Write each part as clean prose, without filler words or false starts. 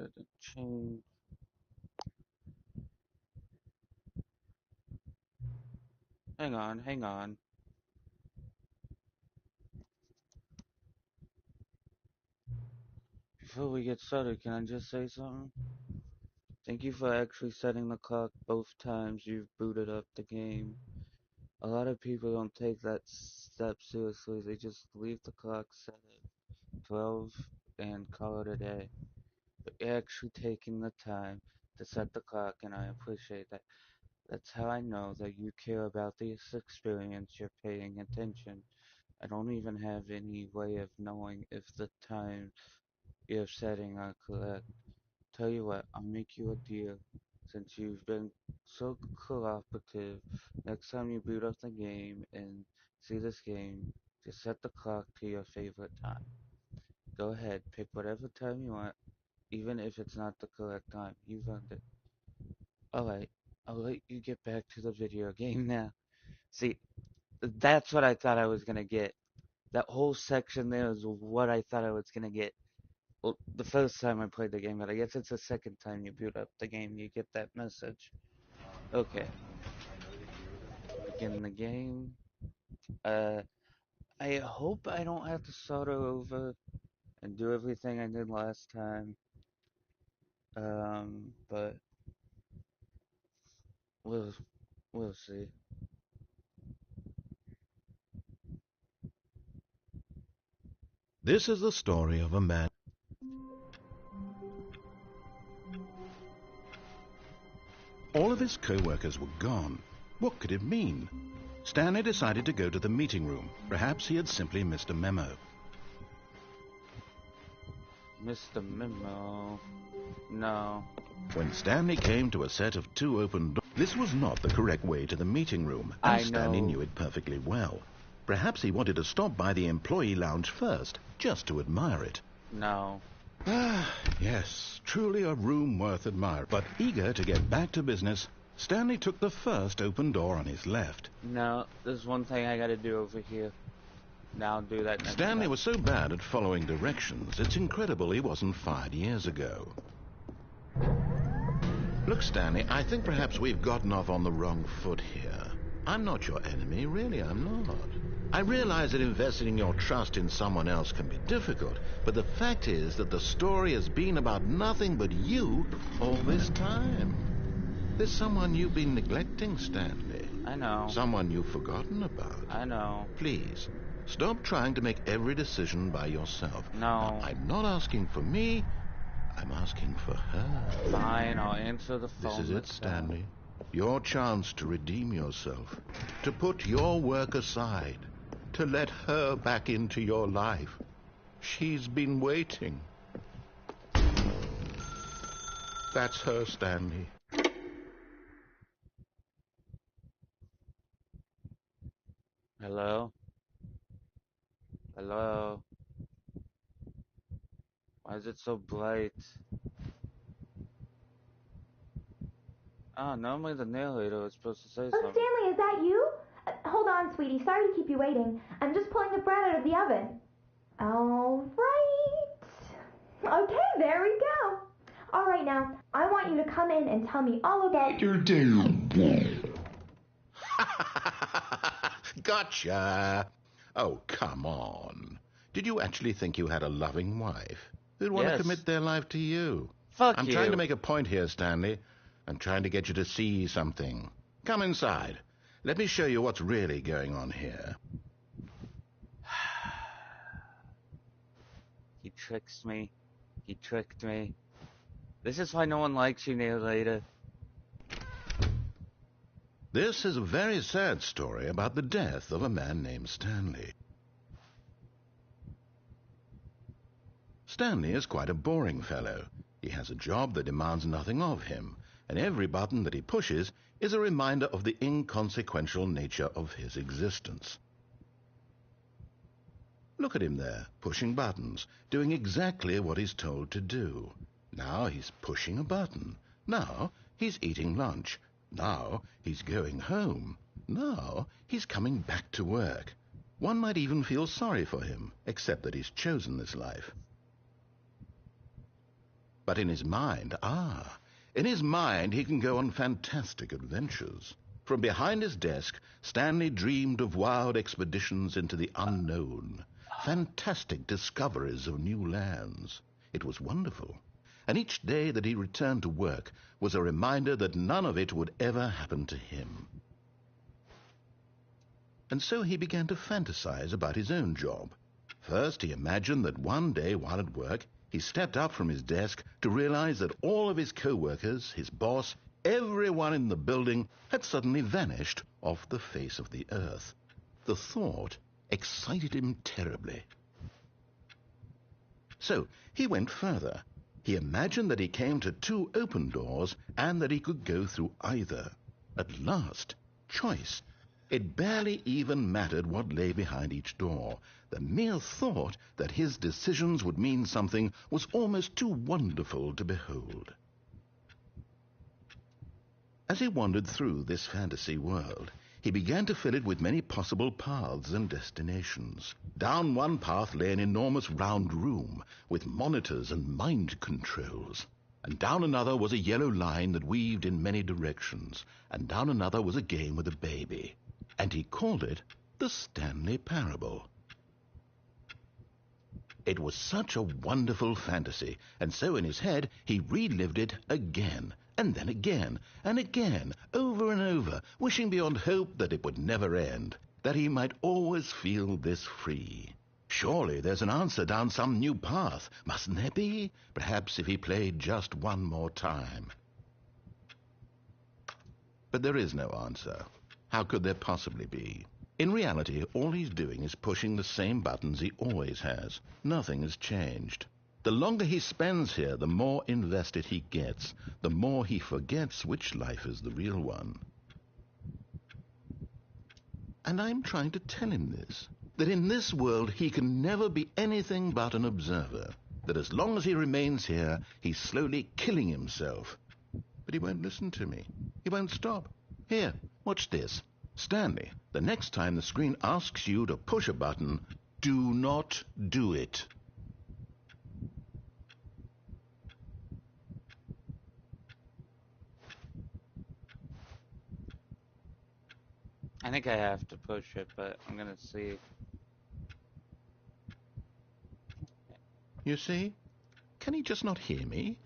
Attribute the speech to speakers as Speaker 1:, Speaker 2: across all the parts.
Speaker 1: didn't change. Hang on, hang on. Before we get started, can I just say something? Thank you for actually setting the clock both times you've booted up the game. A lot of people don't take that step seriously. They just leave the clock set at 12 and call it a day. But you're actually taking the time to set the clock, and I appreciate that. That's how I know that you care about this experience. You're paying attention. I don't even have any way of knowing if the time you're setting are correct. Tell you what, I'll make you a deal. Since you've been so cooperative, next time you boot up the game and see this game, just set the clock to your favorite time. Go ahead, pick whatever time you want, even if it's not the correct time. You've earned it. Alright, I'll let you get back to the video game now. See, that's what I thought I was gonna get. That whole section there is what I thought I was gonna get. Well, the first time I played the game, but I guess it's the second time you boot up the game, you get that message. Okay, begin the game. Uh, I hope I don't have to start over and do everything I did last time. But we'll we'll see.
Speaker 2: This is the story of a man. All of his co-workers were gone. What could it mean? Stanley decided to go to the meeting room. Perhaps he had simply missed a memo.
Speaker 1: Mr. Memo. No.
Speaker 2: When Stanley came to a set of two open doors, this was not the correct way to the meeting room, and
Speaker 1: I
Speaker 2: Stanley
Speaker 1: know.
Speaker 2: knew it perfectly well. Perhaps he wanted to stop by the employee lounge first, just to admire it.
Speaker 1: No.
Speaker 2: Ah, yes, truly a room worth admiring. But eager to get back to business, Stanley took the first open door on his left.
Speaker 1: No, there's one thing I gotta do over here. Now I'll do that next
Speaker 2: Stanley
Speaker 1: time.
Speaker 2: was so bad at following directions, it's incredible he wasn't fired years ago. Look, Stanley, I think perhaps we've gotten off on the wrong foot here. I'm not your enemy, really, I'm not. I realize that investing your trust in someone else can be difficult, but the fact is that the story has been about nothing but you all this time. There's someone you've been neglecting, Stanley.
Speaker 1: I know.
Speaker 2: Someone you've forgotten about.
Speaker 1: I know.
Speaker 2: Please, stop trying to make every decision by yourself.
Speaker 1: No.
Speaker 2: Now, I'm not asking for me, I'm asking for her.
Speaker 1: Fine, I'll answer the phone.
Speaker 2: This is it, Stanley. Your chance to redeem yourself, to put your work aside, to let her back into your life. She's been waiting. That's her, Stanley.
Speaker 1: Hello? Hello? Why is it so bright? Oh, normally the narrator is supposed to say
Speaker 3: Oh,
Speaker 1: something.
Speaker 3: Stanley, is that you? Hold on, sweetie. Sorry to keep you waiting. I'm just pulling the bread out of the oven. All right. Okay, there we go. All right, now, I want you to come in and tell me all about your day.
Speaker 2: Gotcha. Oh, come on. Did you actually think you had a loving wife who'd want
Speaker 1: Yes.
Speaker 2: to commit their life to you?
Speaker 1: Fuck
Speaker 2: I'm
Speaker 1: you.
Speaker 2: trying to make a point here, Stanley. I'm trying to get you to see something. Come inside. Let me show you what's really going on here.
Speaker 1: He tricks me. He tricked me. This is why no one likes you, narrator.
Speaker 2: This is a very sad story about the death of a man named Stanley. Stanley is quite a boring fellow. He has a job that demands nothing of him, and every button that he pushes is a reminder of the inconsequential nature of his existence. Look at him there, pushing buttons, doing exactly what he's told to do. Now he's pushing a button. Now he's eating lunch. Now he's going home. Now he's coming back to work. One might even feel sorry for him, except that he's chosen this life. But in his mind, he can go on fantastic adventures. From behind his desk, Stanley dreamed of wild expeditions into the unknown, fantastic discoveries of new lands. It was wonderful. And each day that he returned to work was a reminder that none of it would ever happen to him. And so he began to fantasize about his own job. First, he imagined that one day while at work, he stepped up from his desk to realize that all of his co-workers, his boss, everyone in the building had suddenly vanished off the face of the earth. The thought excited him terribly. So he went further. He imagined that he came to 2 open doors and that he could go through either. At last, choice. It barely even mattered what lay behind each door. The mere thought that his decisions would mean something was almost too wonderful to behold. As he wandered through this fantasy world, he began to fill it with many possible paths and destinations. Down one path lay an enormous round room with monitors and mind controls. And down another was a yellow line that weaved in many directions. And down another was a game with a baby. And he called it the Stanley Parable. It was such a wonderful fantasy, and so in his head he relived it again, and then again, and again, over and over, wishing beyond hope that it would never end, that he might always feel this free. Surely there's an answer down some new path, mustn't there be? Perhaps if he played just one more time. But there is no answer. How could there possibly be? In reality, all he's doing is pushing the same buttons he always has. Nothing has changed. The longer he spends here, the more invested he gets, the more he forgets which life is the real one. And I'm trying to tell him this, that in this world he can never be anything but an observer, that as long as he remains here, he's slowly killing himself. But he won't listen to me. He won't stop. Here, watch this. Stanley, the next time the screen asks you to push a button, do not do it.
Speaker 1: I think I have to push it, but I'm gonna see.
Speaker 2: You see? Can he just not hear me?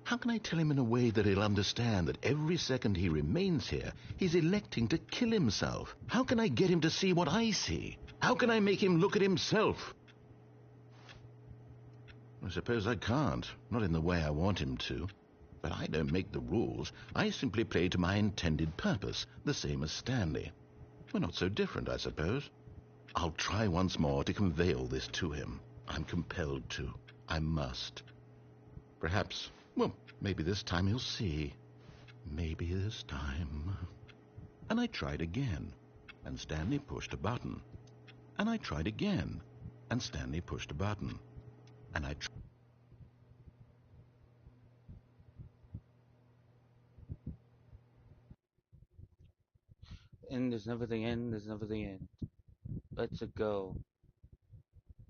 Speaker 2: How can I tell him in a way that he'll understand that every second he remains here, he's electing to kill himself? How can I get him to see what I see? How can I make him look at himself? I suppose I can't, not in the way I want him to. But I don't make the rules. I simply play to my intended purpose, the same as Stanley. We're not so different, I suppose. I'll try once more to convey all this to him. I'm compelled to. I must. Perhaps, well, maybe this time he'll see. Maybe this time. And I tried again, and Stanley pushed a button. And I tried again, and Stanley pushed a button. And I tried.
Speaker 1: And there's never the end, there's never the end. Let's it go.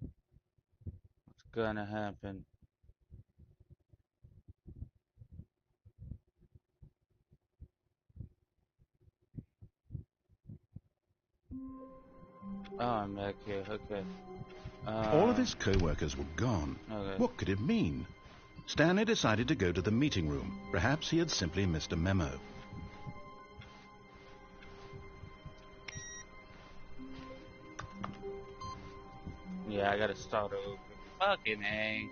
Speaker 1: What's gonna happen? Oh, I'm back here, okay.
Speaker 2: All of his co-workers were gone.
Speaker 1: Okay.
Speaker 2: What could it mean? Stanley decided to go to the meeting room. Perhaps he had simply missed a memo.
Speaker 1: Yeah, I gotta start over. Fucking A.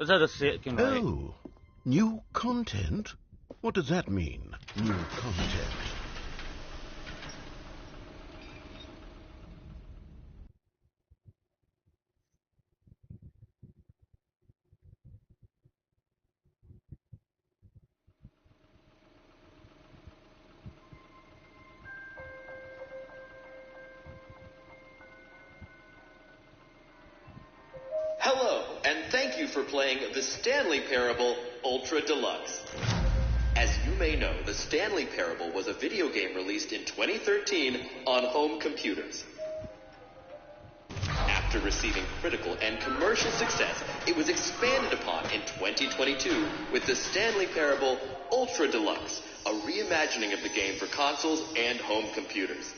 Speaker 1: Is that a second right?
Speaker 2: Oh, new content? What does that mean, new content?
Speaker 4: Hello, and thank you for playing the Stanley Parable Ultra Deluxe. As you may know, the Stanley Parable was a video game released in 2013 on home computers. After receiving critical and commercial success, it was expanded upon in 2022 with the Stanley Parable Ultra Deluxe, a reimagining of the game for consoles and home computers.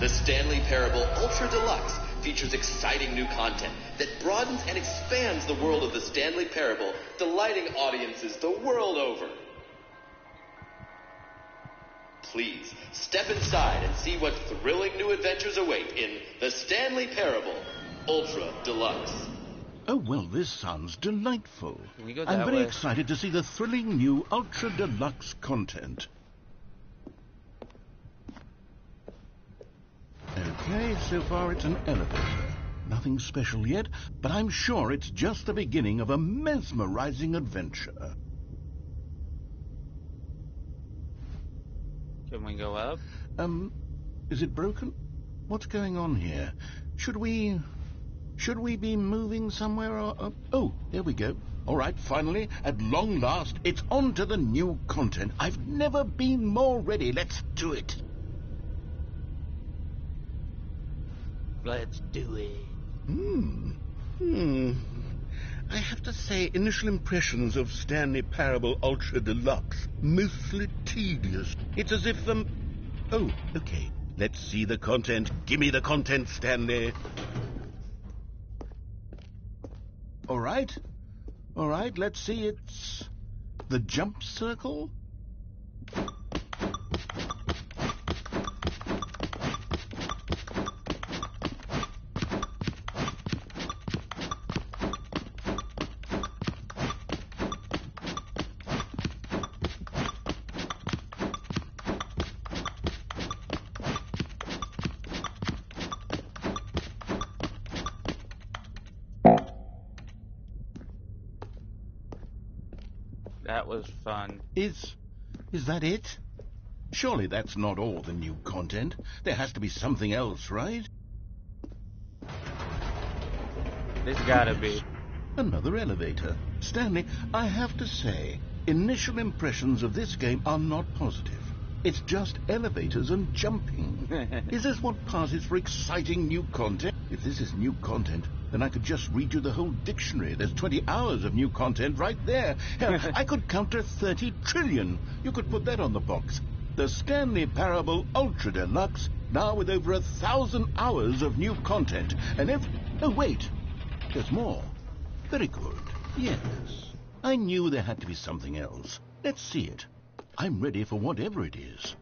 Speaker 4: The Stanley Parable Ultra Deluxe features exciting new content that broadens and expands the world of the Stanley Parable, delighting audiences the world over. Please, step inside and see what thrilling new adventures await in the Stanley Parable Ultra Deluxe.
Speaker 2: Oh, well, this sounds delightful.
Speaker 1: Can we go
Speaker 2: I'm
Speaker 1: that
Speaker 2: very
Speaker 1: way?
Speaker 2: excited to see the thrilling new Ultra Deluxe content. Okay, so far it's an elevator. Nothing special yet, but I'm sure it's just the beginning of a mesmerizing adventure.
Speaker 1: Can we go up?
Speaker 2: Is it broken? What's going on here? Should we be moving somewhere or... Oh, there we go. All right, finally, at long last, it's on to the new content. I've never been more ready. Let's do it.
Speaker 1: Let's do it.
Speaker 2: I have to say, initial impressions of Stanley Parable Ultra Deluxe, mostly tedious. It's as if, Oh, okay. Let's see the content. Give me the content, Stanley. All right, let's see. It's the jump circle.
Speaker 1: That was fun.
Speaker 2: Is that it? Surely that's not all the new content. There has to be something else, right?
Speaker 1: There's gotta be.
Speaker 2: Another elevator. Stanley, I have to say, initial impressions of this game are not positive. It's just elevators and jumping. Is this what passes for exciting new content? If this is new content, then I could just read you the whole dictionary. There's 20 hours of new content right there. Hell, I could count to 30 trillion. You could put that on the box. The Stanley Parable Ultra Deluxe, now with over 1,000 hours of new content. And Oh, wait. There's more. Very good. Yes. I knew there had to be something else. Let's see it. I'm ready for whatever it is.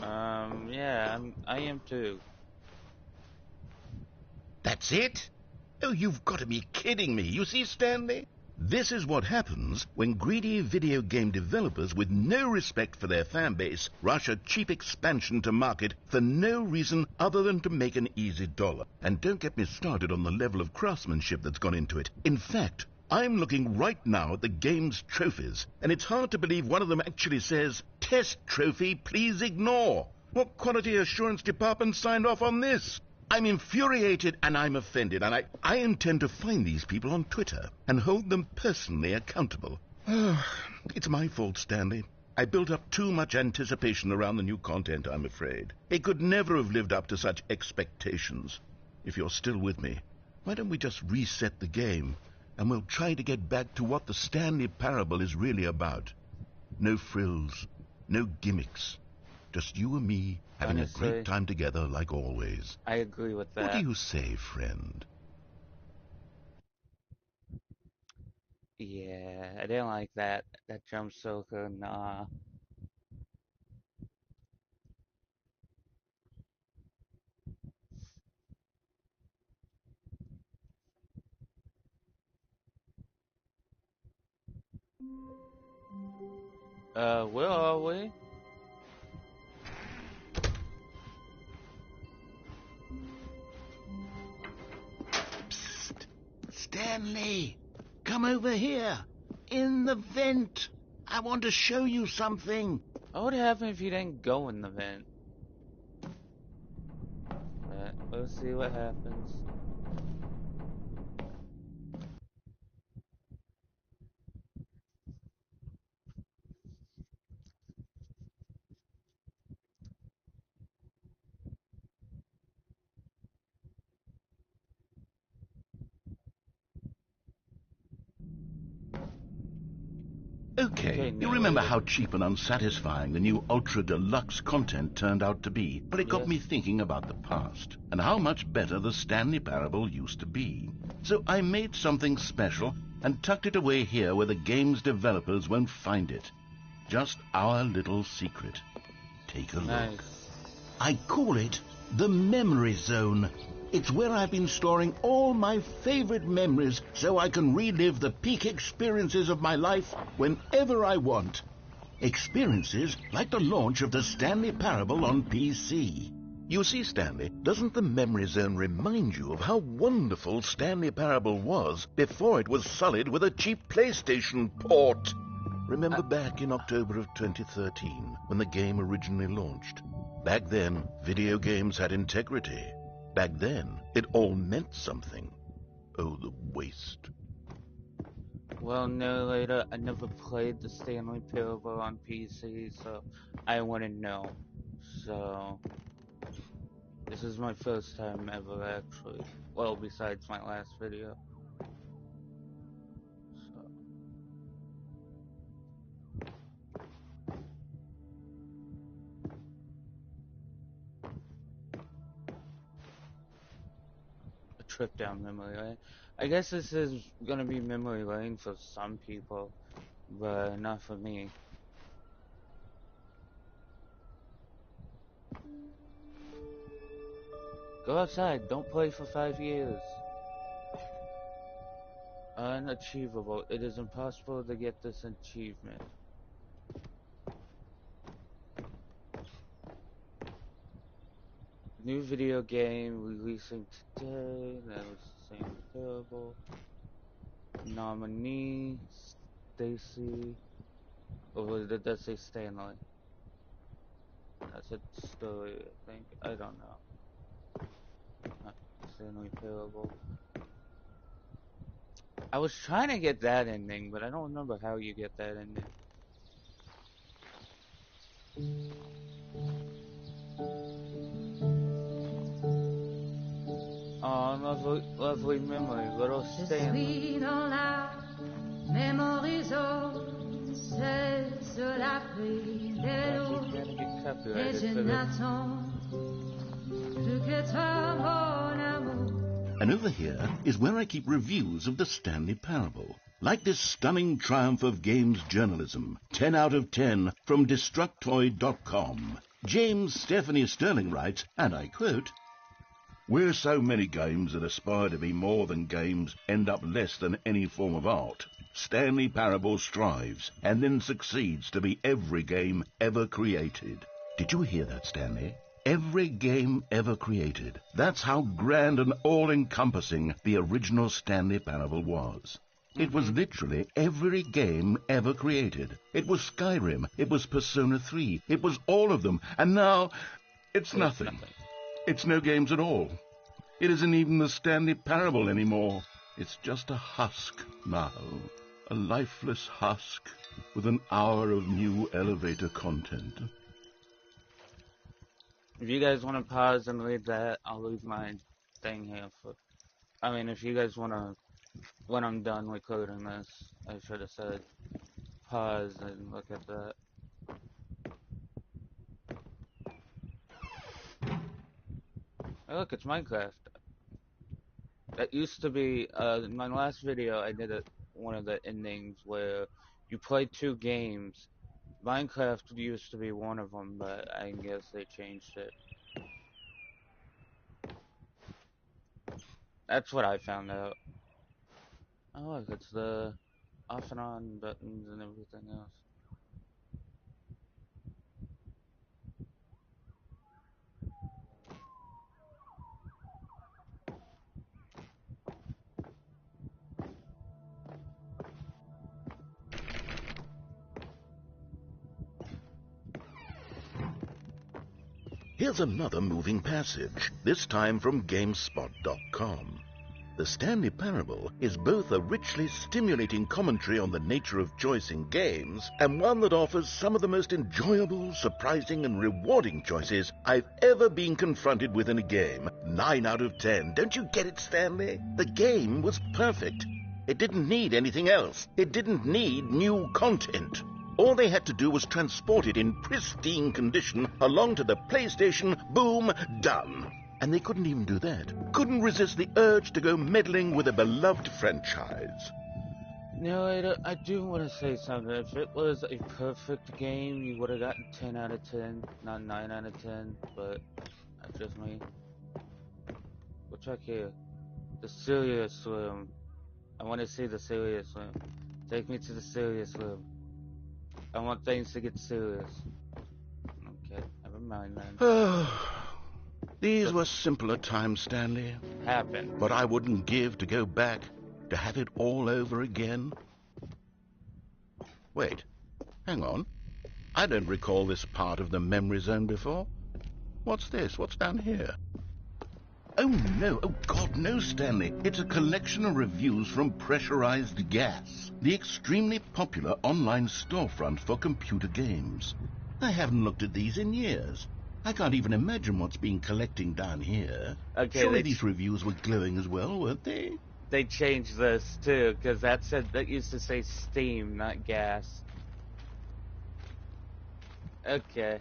Speaker 1: Yeah, I am too.
Speaker 2: That's it? Oh, you've got to be kidding me. You see, Stanley? This is what happens when greedy video game developers with no respect for their fan base rush a cheap expansion to market for no reason other than to make an easy dollar. And don't get me started on the level of craftsmanship that's gone into it. In fact, I'm looking right now at the game's trophies, and it's hard to believe one of them actually says, "Test trophy, please ignore." What quality assurance department signed off on this? I'm infuriated and I'm offended, and I intend to find these people on Twitter and hold them personally accountable. It's my fault, Stanley. I built up too much anticipation around the new content, I'm afraid. It could never have lived up to such expectations. If you're still with me, why don't we just reset the game, and we'll try to get back to what the Stanley Parable is really about. No frills, no gimmicks. Just you and me having
Speaker 1: Honestly,
Speaker 2: a great time together like always.
Speaker 1: I agree with that.
Speaker 2: What do you say, friend?
Speaker 1: Yeah, I didn't like that jump soaker, nah. Where are we?
Speaker 2: Psst! Stanley! Come over here! In the vent! I want to show you something!
Speaker 1: What would happen if you didn't go in the vent? Let's see what happens.
Speaker 2: Okay, you remember how cheap and unsatisfying the new Ultra Deluxe content turned out to be, but it got
Speaker 1: Yes.
Speaker 2: me thinking about the past and how much better the Stanley Parable used to be. So I made something special and tucked it away here where the game's developers won't find it. Just our little secret. Take a look.
Speaker 1: Nice.
Speaker 2: I call it the Memory Zone. It's where I've been storing all my favorite memories so I can relive the peak experiences of my life whenever I want. Experiences like the launch of the Stanley Parable on PC. You see, Stanley, doesn't the Memory Zone remind you of how wonderful Stanley Parable was before it was sullied with a cheap PlayStation port? Remember back in October of 2013 when the game originally launched? Back then, video games had integrity. Back then, it all meant something. Oh, the waste.
Speaker 1: Well, no, later, I never played the Stanley Parable on PC, so I wouldn't know. So, this is my first time ever, actually. Well, besides my last video. So, a trip down memory lane. I guess this is gonna be memory lane for some people, but not for me. Go outside, don't play for 5 years. Unachievable. It is impossible to get this achievement. New video game releasing today. That was the same parable. Nominee Stacy. Or did that say Stanley? That's a story, I think. I don't know. Stanley parable. I was trying to get that ending, but I don't remember how you get that ending. Oh, lovely, lovely memory, little Stanley.
Speaker 5: Je suis dans la memory zone, c'est sur la pluie des loups, et je n'attends plus que toi, mon amour.
Speaker 2: And over here is where I keep reviews of the Stanley Parable. Like this stunning triumph of games journalism, 10 out of 10 from Destructoid.com. James Stephanie Sterling writes, and I quote, "Where so many games that aspire to be more than games end up less than any form of art, Stanley Parable strives and then succeeds to be every game ever created." Did you hear that, Stanley? Every game ever created. That's how grand and all-encompassing the original Stanley Parable was. It was literally every game ever created. It was Skyrim, it was Persona 3, it was all of them, and now it's nothing. It's no games at all. It isn't even the Stanley Parable anymore. It's just a husk now. A lifeless husk with an hour of new elevator content.
Speaker 1: If you guys want to pause and read that, I'll leave my thing here for... I mean, if you guys want to... When I'm done recording this, I should have said pause and look at that. Hey, look, it's Minecraft. That used to be, in my last video, I did one of the endings where you play 2 games. Minecraft used to be one of them, but I guess they changed it. That's what I found out. Oh look, it's the off and on buttons and everything else.
Speaker 2: Here's another moving passage, this time from GameSpot.com. The Stanley Parable is both a richly stimulating commentary on the nature of choice in games and one that offers some of the most enjoyable, surprising, and rewarding choices I've ever been confronted with in a game. 9 out of 10. Don't you get it, Stanley? The game was perfect. It didn't need anything else. It didn't need new content. All they had to do was transport it in pristine condition along to the PlayStation. Boom, done. And they couldn't even do that. Couldn't resist the urge to go meddling with a beloved franchise.
Speaker 1: No, I do want to say something. If it was a perfect game, you would have gotten 10 out of 10, not 9 out of 10, but that's just me. We'll check here. The Serious Slim. I want to see the Serious Slim. Take me to the Serious Slim. I want things to get serious. Okay, never mind then.
Speaker 2: These were simpler times, Stanley.
Speaker 1: Happened.
Speaker 2: But I wouldn't give to go back, to have it all over again. Wait, hang on. I don't recall this part of the memory zone before. What's this? What's down here? Oh, no. Oh, God, no, Stanley. It's a collection of reviews from Pressurized Gas, the extremely popular online storefront for computer games. I haven't looked at these in years. I can't even imagine what's been collecting down here.
Speaker 1: Okay,
Speaker 2: surely these reviews were glowing as well, weren't they?
Speaker 1: They changed this, too, because that used to say Steam, not Gas. Okay.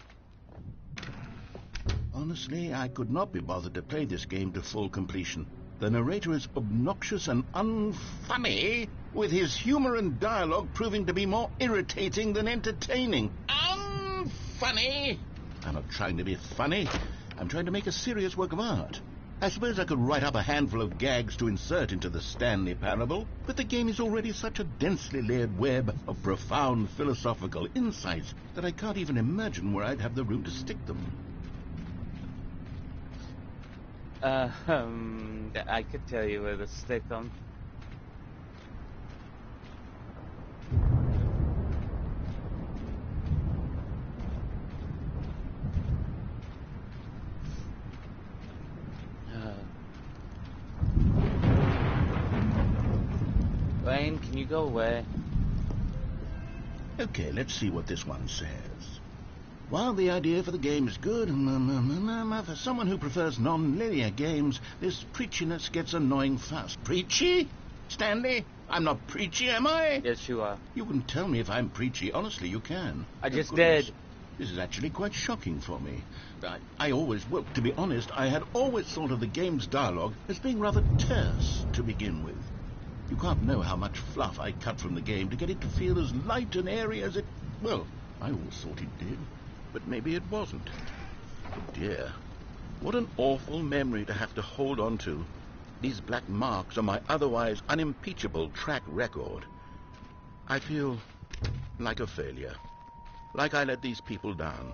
Speaker 2: Honestly, I could not be bothered to play this game to full completion. The narrator is obnoxious and unfunny, with his humor and dialogue proving to be more irritating than entertaining. Unfunny! I'm not trying to be funny. I'm trying to make a serious work of art. I suppose I could write up a handful of gags to insert into the Stanley Parable, but the game is already such a densely layered web of profound philosophical insights that I can't even imagine where I'd have the room to stick them.
Speaker 1: I could tell you where to stick them. Lane, can you go away?
Speaker 2: Okay, let's see what this one says. While the idea for the game is good, for someone who prefers non-linear games, this preachiness gets annoying fast. Preachy? Stanley? I'm not preachy, am I?
Speaker 1: Yes, you are.
Speaker 2: You can tell me if I'm preachy. Honestly, you can.
Speaker 1: I just did.
Speaker 2: This is actually quite shocking for me. Well, to be honest, I had always thought of the game's dialogue as being rather terse to begin with. You can't know how much fluff I cut from the game to get it to feel as light and airy as it... Well, I always thought it did. But maybe it wasn't. Oh dear. What an awful memory to have to hold on to. These black marks on my otherwise unimpeachable track record. I feel like a failure. Like I let these people down.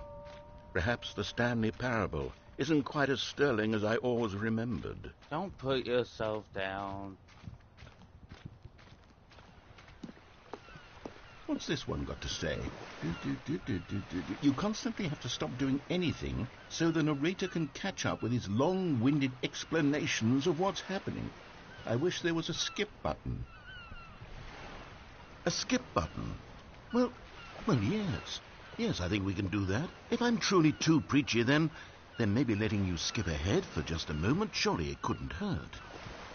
Speaker 2: Perhaps the Stanley Parable isn't quite as sterling as I always remembered.
Speaker 1: Don't put yourself down.
Speaker 2: What's this one got to say? You constantly have to stop doing anything so the narrator can catch up with his long-winded explanations of what's happening. I wish there was a skip button. A skip button? Well, yes. Yes, I think we can do that. If I'm truly too preachy, then maybe letting you skip ahead for just a moment, surely it couldn't hurt.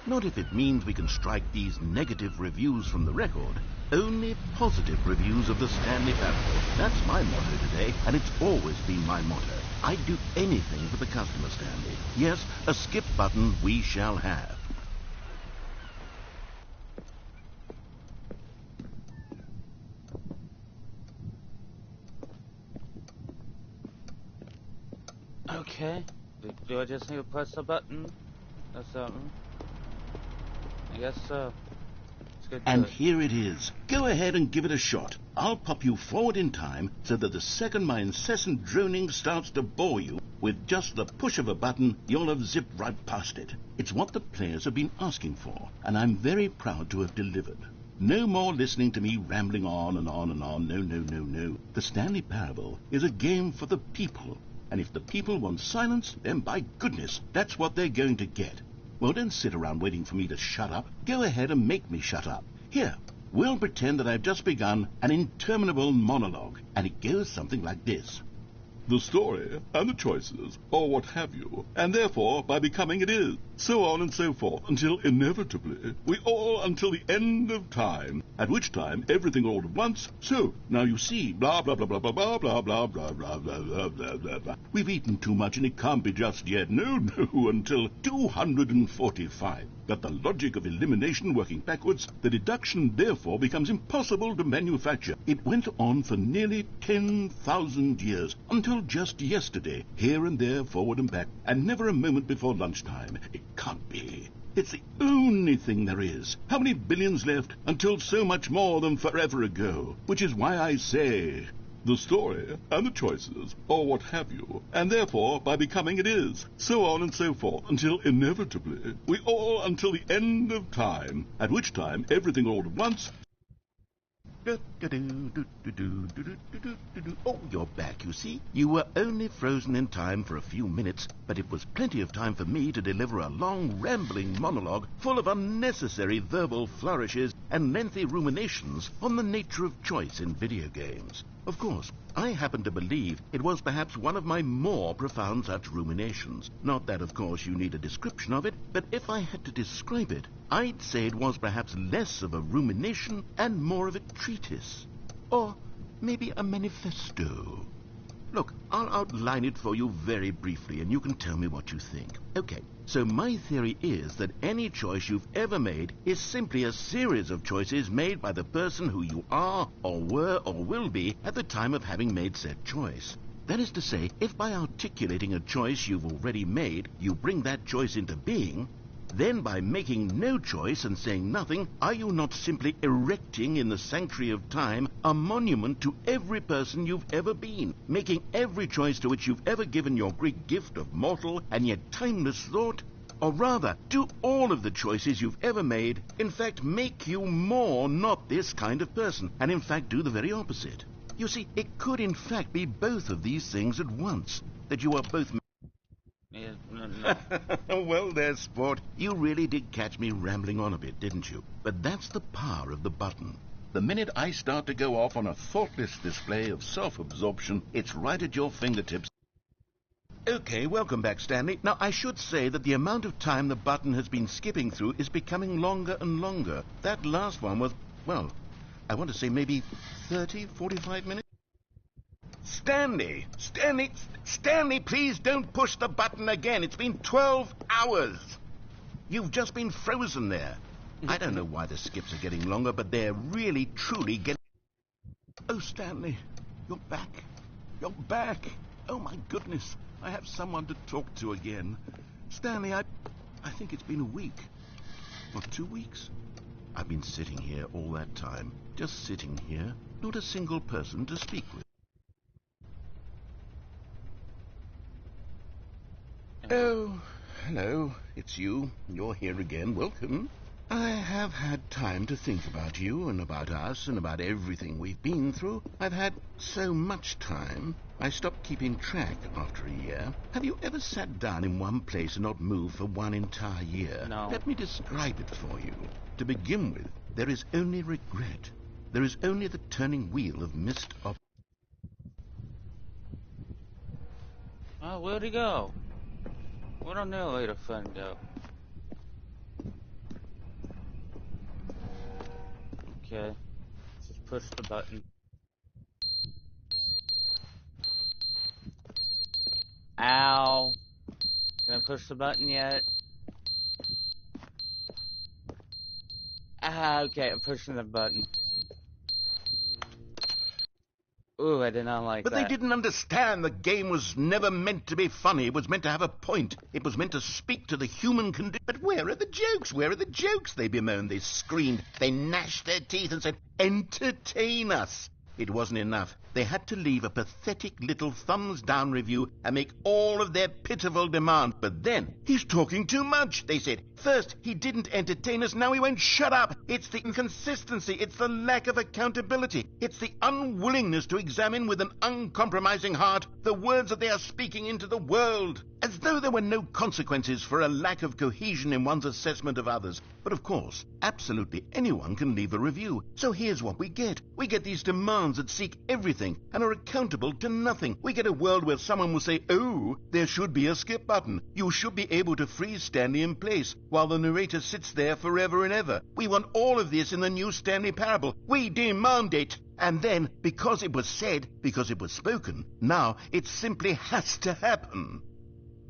Speaker 2: Not if it means we can strike these negative reviews from the record. Only positive reviews of the Stanley Parable. That's my motto today, and it's always been my motto. I'd do anything for the customer, Stanley. Yes, a skip button we shall have.
Speaker 1: Okay. Do I just need to press the button or something? I guess so.
Speaker 2: And here it is. Go ahead and give it a shot. I'll pop you forward in time so that the second my incessant droning starts to bore you, with just the push of a button, you'll have zipped right past it. It's what the players have been asking for, and I'm very proud to have delivered. No more listening to me rambling on and on and on. No. The Stanley Parable is a game for the people, and if the people want silence, then by goodness, that's what they're going to get. Well, don't sit around waiting for me to shut up. Go ahead and make me shut up. Here, we'll pretend that I've just begun an interminable monologue, and it goes something like this.
Speaker 6: the story, and the choices, or what have you, and therefore by becoming it is, so on and so forth, until inevitably we all until the end of time, at which time everything all at once, so, now you see, blah blah blah blah blah blah blah blah blah blah blah blah blah blah blah. We've eaten too much and it can't be just yet, no, until 245. But the logic of elimination working backwards, the deduction therefore becomes impossible to manufacture. It went on for nearly 10,000 years, until just yesterday, here and there, forward and back, and never a moment before lunchtime. It can't be. It's the only thing there is. How many billions left until so much more than forever ago? Which is why I say, the story, and the choices, or what have you, and therefore by becoming it is, so on and so forth, until inevitably we all until the end of time, at which time everything all at once.
Speaker 2: Oh, you're back, you see. You were only frozen in time for a few minutes, but it was plenty of time for me to deliver a long, rambling monologue full of unnecessary verbal flourishes and lengthy ruminations on the nature of choice in video games. Of course, I happen to believe it was perhaps one of my more profound such ruminations. Not that, of course, you need a description of it, but if I had to describe it, I'd say it was perhaps less of a rumination and more of a treatise. Or maybe a manifesto. Look, I'll outline it for you very briefly, and you can tell me what you think. Okay, so my theory is that any choice you've ever made is simply a series of choices made by the person who you are, or were, or will be at the time of having made said choice. That is to say, if by articulating a choice you've already made, you bring that choice into being, then by making no choice and saying nothing, are you not simply erecting in the sanctuary of time a monument to every person you've ever been, making every choice to which you've ever given your great gift of mortal and yet timeless thought? Or rather, do all of the choices you've ever made, in fact, make you more not this kind of person, and in fact do the very opposite? You see, it could in fact be both of these things at once, that you are both...
Speaker 1: No.
Speaker 2: Well, there, sport. You really did catch me rambling on a bit, didn't you? But that's the power of the button. The minute I start to go off on a thoughtless display of self-absorption, it's right at your fingertips. Okay, welcome back, Stanley. Now, I should say that the amount of time the button has been skipping through is becoming longer and longer. That last one was, well, I want to say maybe 30, 45 minutes. Stanley, please don't push the button again. It's been 12 hours. You've just been frozen there. I don't know why the skips are getting longer, but they're really, truly getting... Oh, Stanley, you're back. You're back. Oh, my goodness. I have someone to talk to again. Stanley, I think it's been a week. Or 2 weeks. I've been sitting here all that time. Just sitting here. Not a single person to speak with. Oh, hello, it's you. You're here again. Welcome. I have had time to think about you and about us and about everything we've been through. I've had so much time. I stopped keeping track after a year. Have you ever sat down in one place and not moved for one entire year?
Speaker 1: No.
Speaker 2: Let me describe it for you. To begin with, there is only regret. There is only the turning wheel of missed opportunity.
Speaker 1: Oh, where'd he go? Where'd our narrator friend go? Okay. Just push the button. Ow. Can I push the button yet? Ah, okay, I'm pushing the button. Ooh, I did not like
Speaker 2: But
Speaker 1: that.
Speaker 2: they didn't understand the game was never meant to be funny. It was meant to have a point. It was meant to speak to the human condition. But where are the jokes? Where are the jokes? They bemoaned, they screamed, they gnashed their teeth and said, entertain us. It wasn't enough. They had to leave a pathetic little thumbs-down review and make all of their pitiful demands. But then, he's talking too much, they said. First, he didn't entertain us, now he won't shut up. It's the inconsistency, it's the lack of accountability. It's the unwillingness to examine with an uncompromising heart the words that they are speaking into the world. As though there were no consequences for a lack of cohesion in one's assessment of others. But of course, absolutely anyone can leave a review. So here's what we get. We get these demands demands that seek everything and are accountable to nothing. We get a world where someone will say, oh, there should be a skip button. You should be able to freeze Stanley in place while the narrator sits there forever and ever. We want all of this in the new Stanley Parable. We demand it. And then, because it was said, because it was spoken, now it simply has to happen.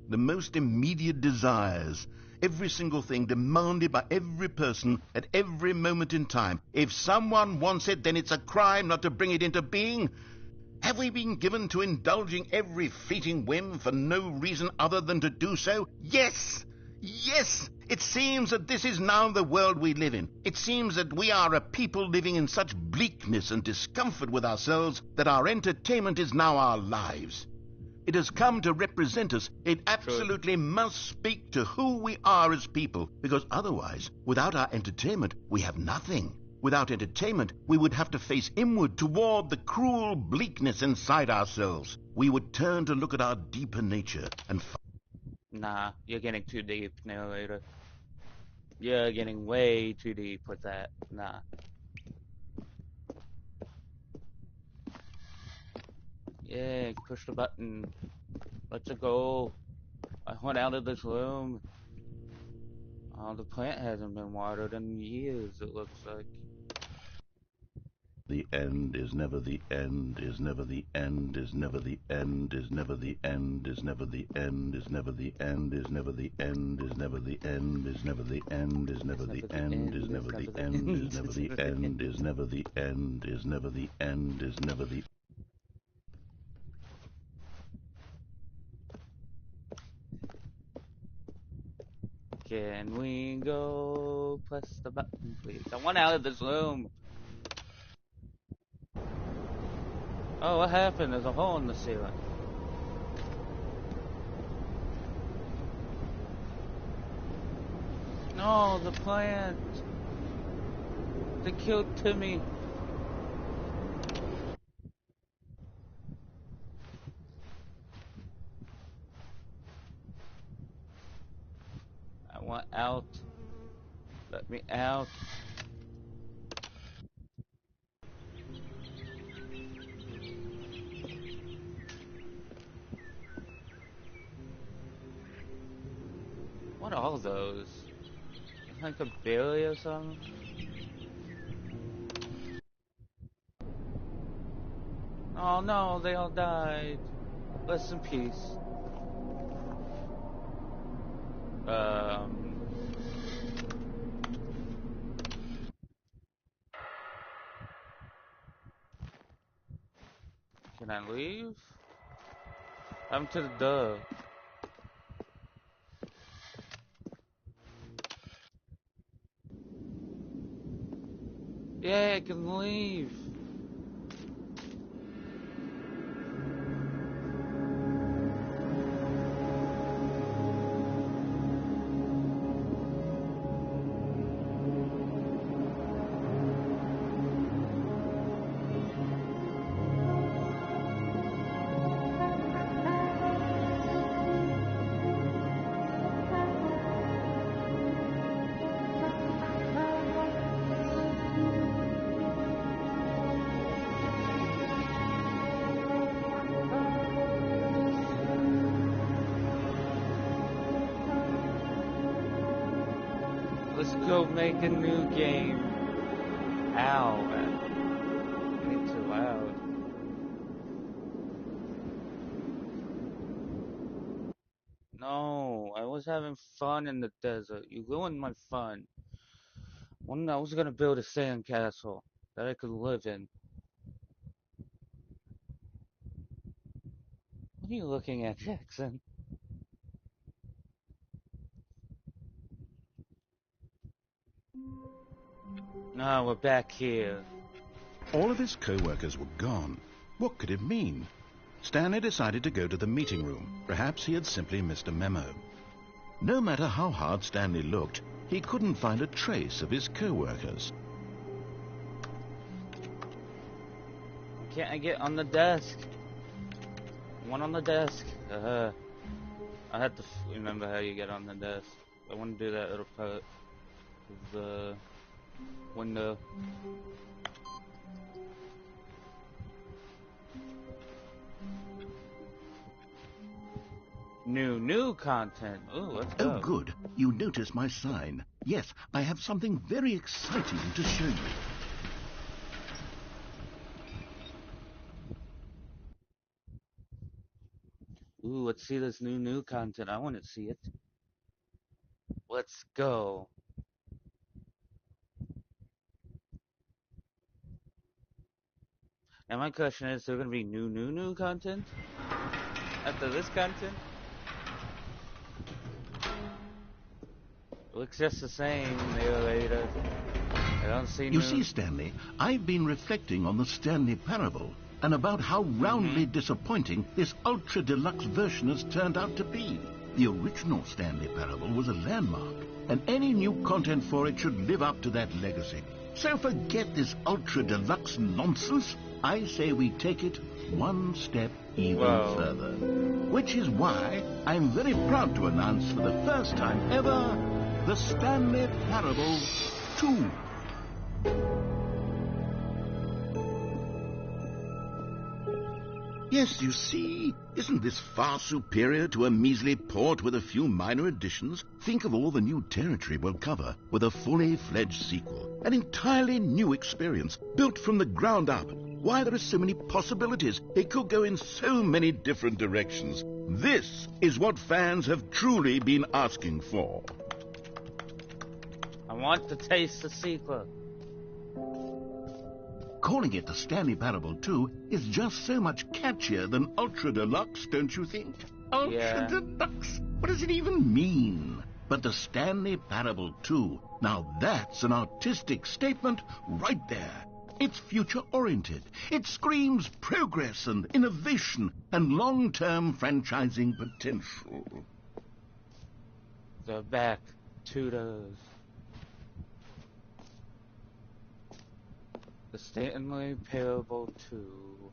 Speaker 2: The most immediate desires, every single thing demanded by every person at every moment in time. If someone wants it, then it's a crime not to bring it into being. Have we been given to indulging every fleeting whim for no reason other than to do so? Yes! Yes! It seems that this is now the world we live in. It seems that we are a people living in such bleakness and discomfort with ourselves that our entertainment is now our lives. It has come to represent us. It absolutely must speak to who we are as people, because otherwise, without our entertainment, we have nothing. Without entertainment, we would have to face inward toward the cruel bleakness inside ourselves. We would turn to look at our deeper nature and
Speaker 1: Nah, you're getting too deep, narrator. You're getting way too deep with that. Nah. Yeah, push the button. Let's go. I went out of this room. Oh, the plant hasn't been watered in years, it looks like.
Speaker 2: The end is never the end, is never the end, is never the end, is never the end, is never the end, is never the end, is never the end, is never the end, is never the end, is never the end, is never the end, is never the end, is never the end, is never the end, is never the.
Speaker 1: Can we go? Press the button, please. I want out of this room. Oh, what happened? There's a hole in the ceiling. No, the plant. They killed Timmy. I want out. Let me out. What are those? Like a berry or something? Oh no, they all died. Rest in peace. Can I leave? I'm to the door. Yeah, I can leave. Let's go make a new game. Ow, man. Getting too loud. No, I was having fun in the desert. You ruined my fun. I was gonna build a sandcastle that I could live in. What are you looking at, Jackson? No, we're back here.
Speaker 2: All of his co-workers were gone. What could it mean? Stanley decided to go to the meeting room. Perhaps he had simply missed a memo. No matter how hard Stanley looked, he couldn't find a trace of his co-workers.
Speaker 1: Can't I get on the desk? One on the desk. I had to remember how you get on the desk. I want to do that little part of the window. New content. Ooh, let's go.
Speaker 7: Oh, good. You notice my sign. Yes, I have something very exciting to show you.
Speaker 1: Ooh, let's see this new content. I want to see it. Let's go. And my question is, there gonna be new content after this content? It looks just the same. Later. I don't see.
Speaker 7: You see, Stanley, I've been reflecting on the Stanley Parable and about how roundly disappointing this ultra deluxe version has turned out to be. The original Stanley Parable was a landmark, and any new content for it should live up to that legacy. So forget this ultra deluxe nonsense. I say we take it one step even further. Which is why I'm very proud to announce for the first time ever the Stanley Parable 2. Yes, you see, isn't this far superior to a measly port with a few minor additions? Think of all the new territory we'll cover with a fully fledged sequel. An entirely new experience, built from the ground up. Why, there are so many possibilities. It could go in so many different directions. This is what fans have truly been asking for.
Speaker 1: I want to taste the sequel.
Speaker 7: Calling it the Stanley Parable 2 is just so much catchier than Ultra Deluxe, don't you think? Ultra Deluxe? What does it even mean? But the Stanley Parable 2, now that's an artistic statement right there. It's future-oriented. It screams progress and innovation and long-term franchising potential.
Speaker 1: They're back. Tutors. The Stanley Parable 2.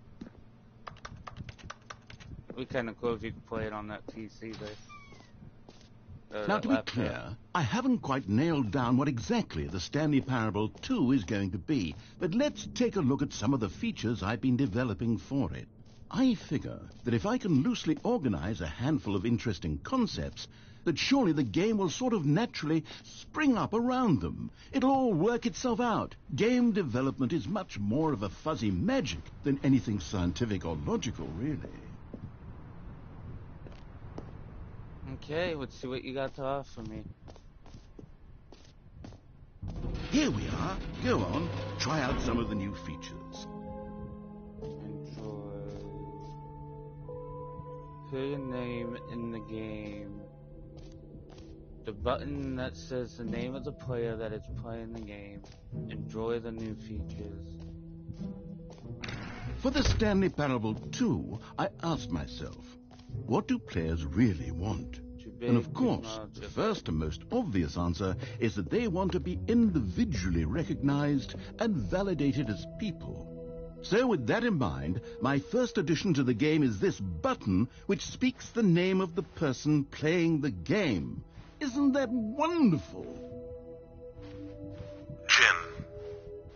Speaker 1: We kind of cool if you could play it on that PC there.
Speaker 7: Now, to be clear, I haven't quite nailed down what exactly the Stanley Parable 2 is going to be, but let's take a look at some of the features I've been developing for it. I figure that if I can loosely organize a handful of interesting concepts, that surely the game will sort of naturally spring up around them. It'll all work itself out. Game development is much more of a fuzzy magic than anything scientific or logical, really.
Speaker 1: Okay, let's see what you got to offer me.
Speaker 7: Here we are. Go on, try out some of the new features.
Speaker 1: Enjoy. Put your name in the game. The button that says the name of the player that is playing the game. Enjoy the new features.
Speaker 7: For the Stanley Parable 2, I asked myself, what do players really want? And of course, the first and most obvious answer is that they want to be individually recognized and validated as people. So with that in mind, my first addition to the game is this button which speaks the name of the person playing the game. Isn't that wonderful?
Speaker 8: Jim.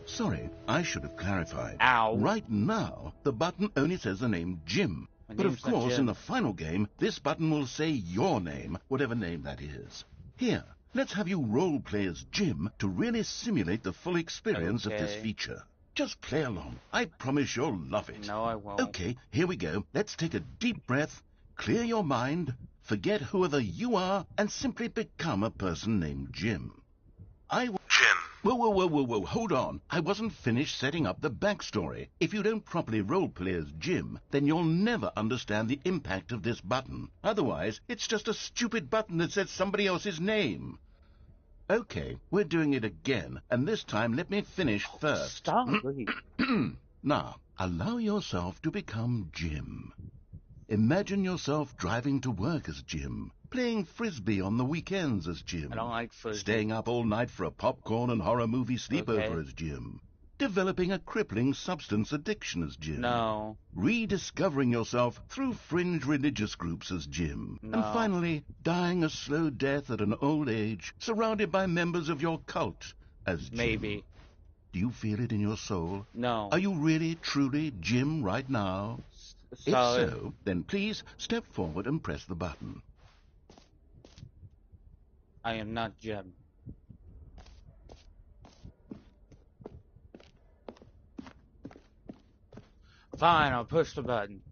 Speaker 7: Sorry, I should have clarified.
Speaker 1: Ow.
Speaker 7: Right now, the button only says the name Jim. But of course, in the final game, this button will say your name, whatever name that is. Here, let's have you role-play as Jim to really simulate the full experience of this feature. Just play along. I promise you'll love it.
Speaker 1: No, I won't.
Speaker 7: Okay, here we go. Let's take a deep breath, clear your mind, forget whoever you are, and simply become a person named Jim.
Speaker 8: Jim.
Speaker 7: Whoa, hold on. I wasn't finished setting up the backstory. If you don't properly roleplay as Jim, then you'll never understand the impact of this button. Otherwise, it's just a stupid button that says somebody else's name. Okay, we're doing it again, and this time let me finish first.
Speaker 1: Stop.
Speaker 7: Now, allow yourself to become Jim. Imagine yourself driving to work as Jim, playing frisbee on the weekends as Jim.
Speaker 1: I don't like frisbee.
Speaker 7: Staying up all night for a popcorn and horror movie sleepover as Jim. Developing a crippling substance addiction as Jim.
Speaker 1: No.
Speaker 7: Rediscovering yourself through fringe religious groups as Jim.
Speaker 1: No.
Speaker 7: And finally, dying a slow death at an old age, surrounded by members of your cult as Jim.
Speaker 1: Maybe.
Speaker 7: Do you feel it in your soul?
Speaker 1: No.
Speaker 7: Are you really, truly Jim right now?
Speaker 1: solid.
Speaker 7: If so, then please step forward and press the button.
Speaker 1: I am not Jim. Fine, I'll push the button.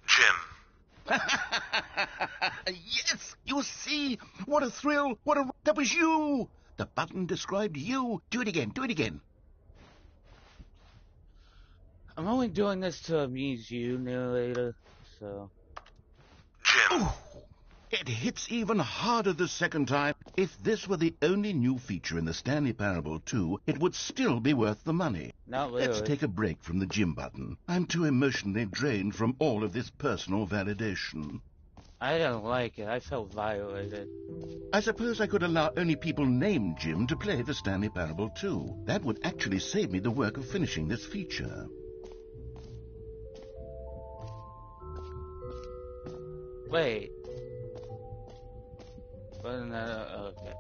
Speaker 2: Jim.
Speaker 7: Yes, you see? What a thrill! That was you! The button described you. Do it again, do it again.
Speaker 1: I'm only doing this to amuse you, narrator, so...
Speaker 2: Jim.
Speaker 7: Ooh, it hits even harder the second time. If this were the only new feature in the Stanley Parable 2, it would still be worth the money.
Speaker 1: Not really.
Speaker 7: Let's take a break from the gym button. I'm too emotionally drained from all of this personal validation.
Speaker 1: I don't like it. I felt violated.
Speaker 7: I suppose I could allow only people named Jim to play the Stanley Parable 2. That would actually save me the work of finishing this feature.
Speaker 1: Wait. Okay.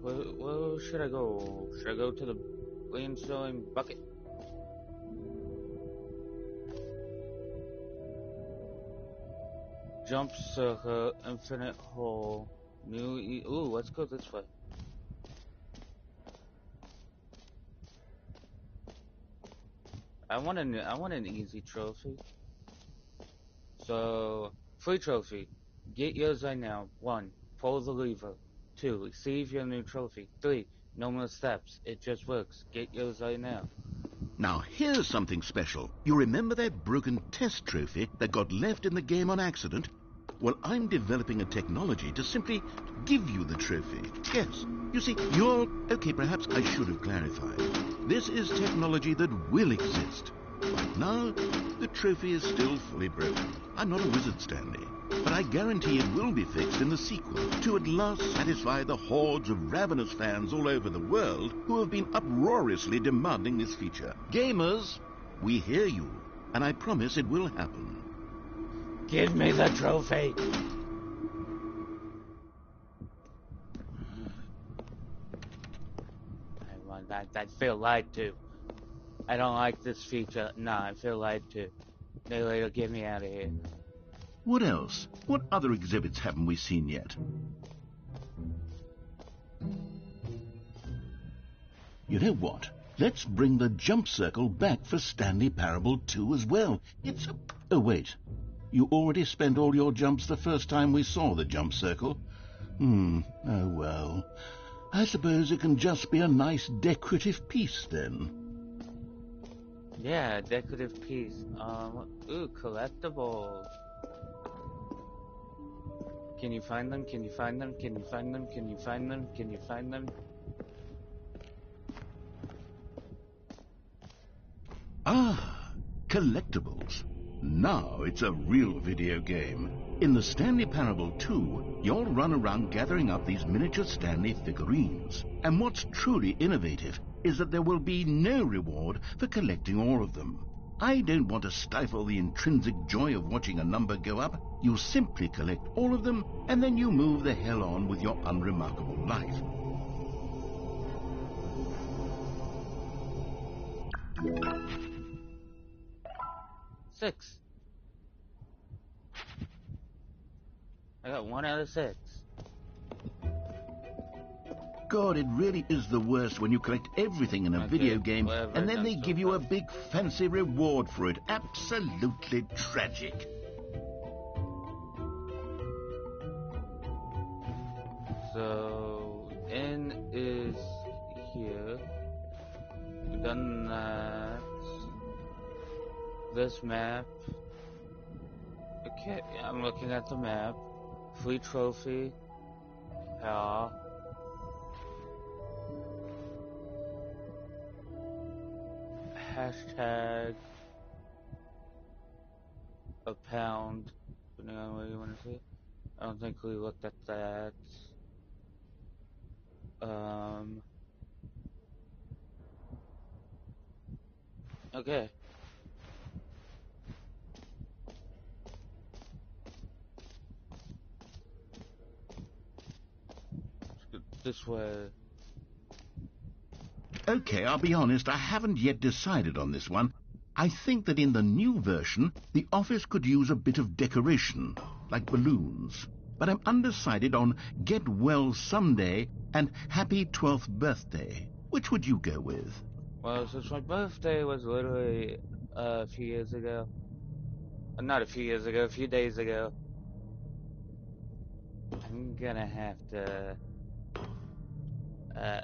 Speaker 1: Where should I go? Should I go to the Williams-Filling bucket? Jump circle, infinite hole, ooh, let's go this way. I want an easy trophy. So, free trophy. Get yours right now. 1. Pull the lever. 2. Receive your new trophy. 3. No more steps. It just works. Get yours right now.
Speaker 7: Now, here's something special. You remember that broken test trophy that got left in the game on accident? Well, I'm developing a technology to simply give you the trophy. Yes, you see, okay, perhaps I should have clarified. This is technology that will exist. Right now, the trophy is still fully broken. I'm not a wizard, Stanley, but I guarantee it will be fixed in the sequel to at last satisfy the hordes of ravenous fans all over the world who have been uproariously demanding this feature. Gamers, we hear you, and I promise it will happen.
Speaker 1: Give me the trophy! I feel lied to. I don't like this feature. Nah, I feel lied to. Narrator, get me out of here.
Speaker 7: What else? What other exhibits haven't we seen yet? You know what? Let's bring the jump circle back for Stanley Parable 2 as well. Oh, wait. You already spent all your jumps the first time we saw the jump circle. Oh well. I suppose it can just be a nice decorative piece then.
Speaker 1: Yeah, decorative piece. Ooh, collectibles. Can you find them? Can you find them? Can you find them? Can you find them? Can you find them?
Speaker 7: Ah, collectibles. Now it's a real video game. In the Stanley Parable 2, you'll run around gathering up these miniature Stanley figurines. And what's truly innovative is that there will be no reward for collecting all of them. I don't want to stifle the intrinsic joy of watching a number go up. You simply collect all of them, and then you move the hell on with your unremarkable life.
Speaker 1: Six. I got 1 out of 6.
Speaker 7: God, it really is the worst when you collect everything in a video game
Speaker 1: whatever,
Speaker 7: and then they
Speaker 1: that's
Speaker 7: give
Speaker 1: so
Speaker 7: you a
Speaker 1: fun.
Speaker 7: big fancy reward for it. Absolutely tragic.
Speaker 1: So, N is here. We've done that. This map. Okay, I'm looking at the map. Free trophy. Yeah. Hashtag a pound, depending on what you want to see. I don't think we looked at that. Okay. This way.
Speaker 7: Okay, I'll be honest, I haven't yet decided on this one. I think that in the new version, the office could use a bit of decoration, like balloons. But I'm undecided on Get Well Someday and Happy 12th Birthday. Which would you go with?
Speaker 1: Well, since my birthday was literally a few years ago. Not a few years ago, a few days ago. I'm gonna have to uh,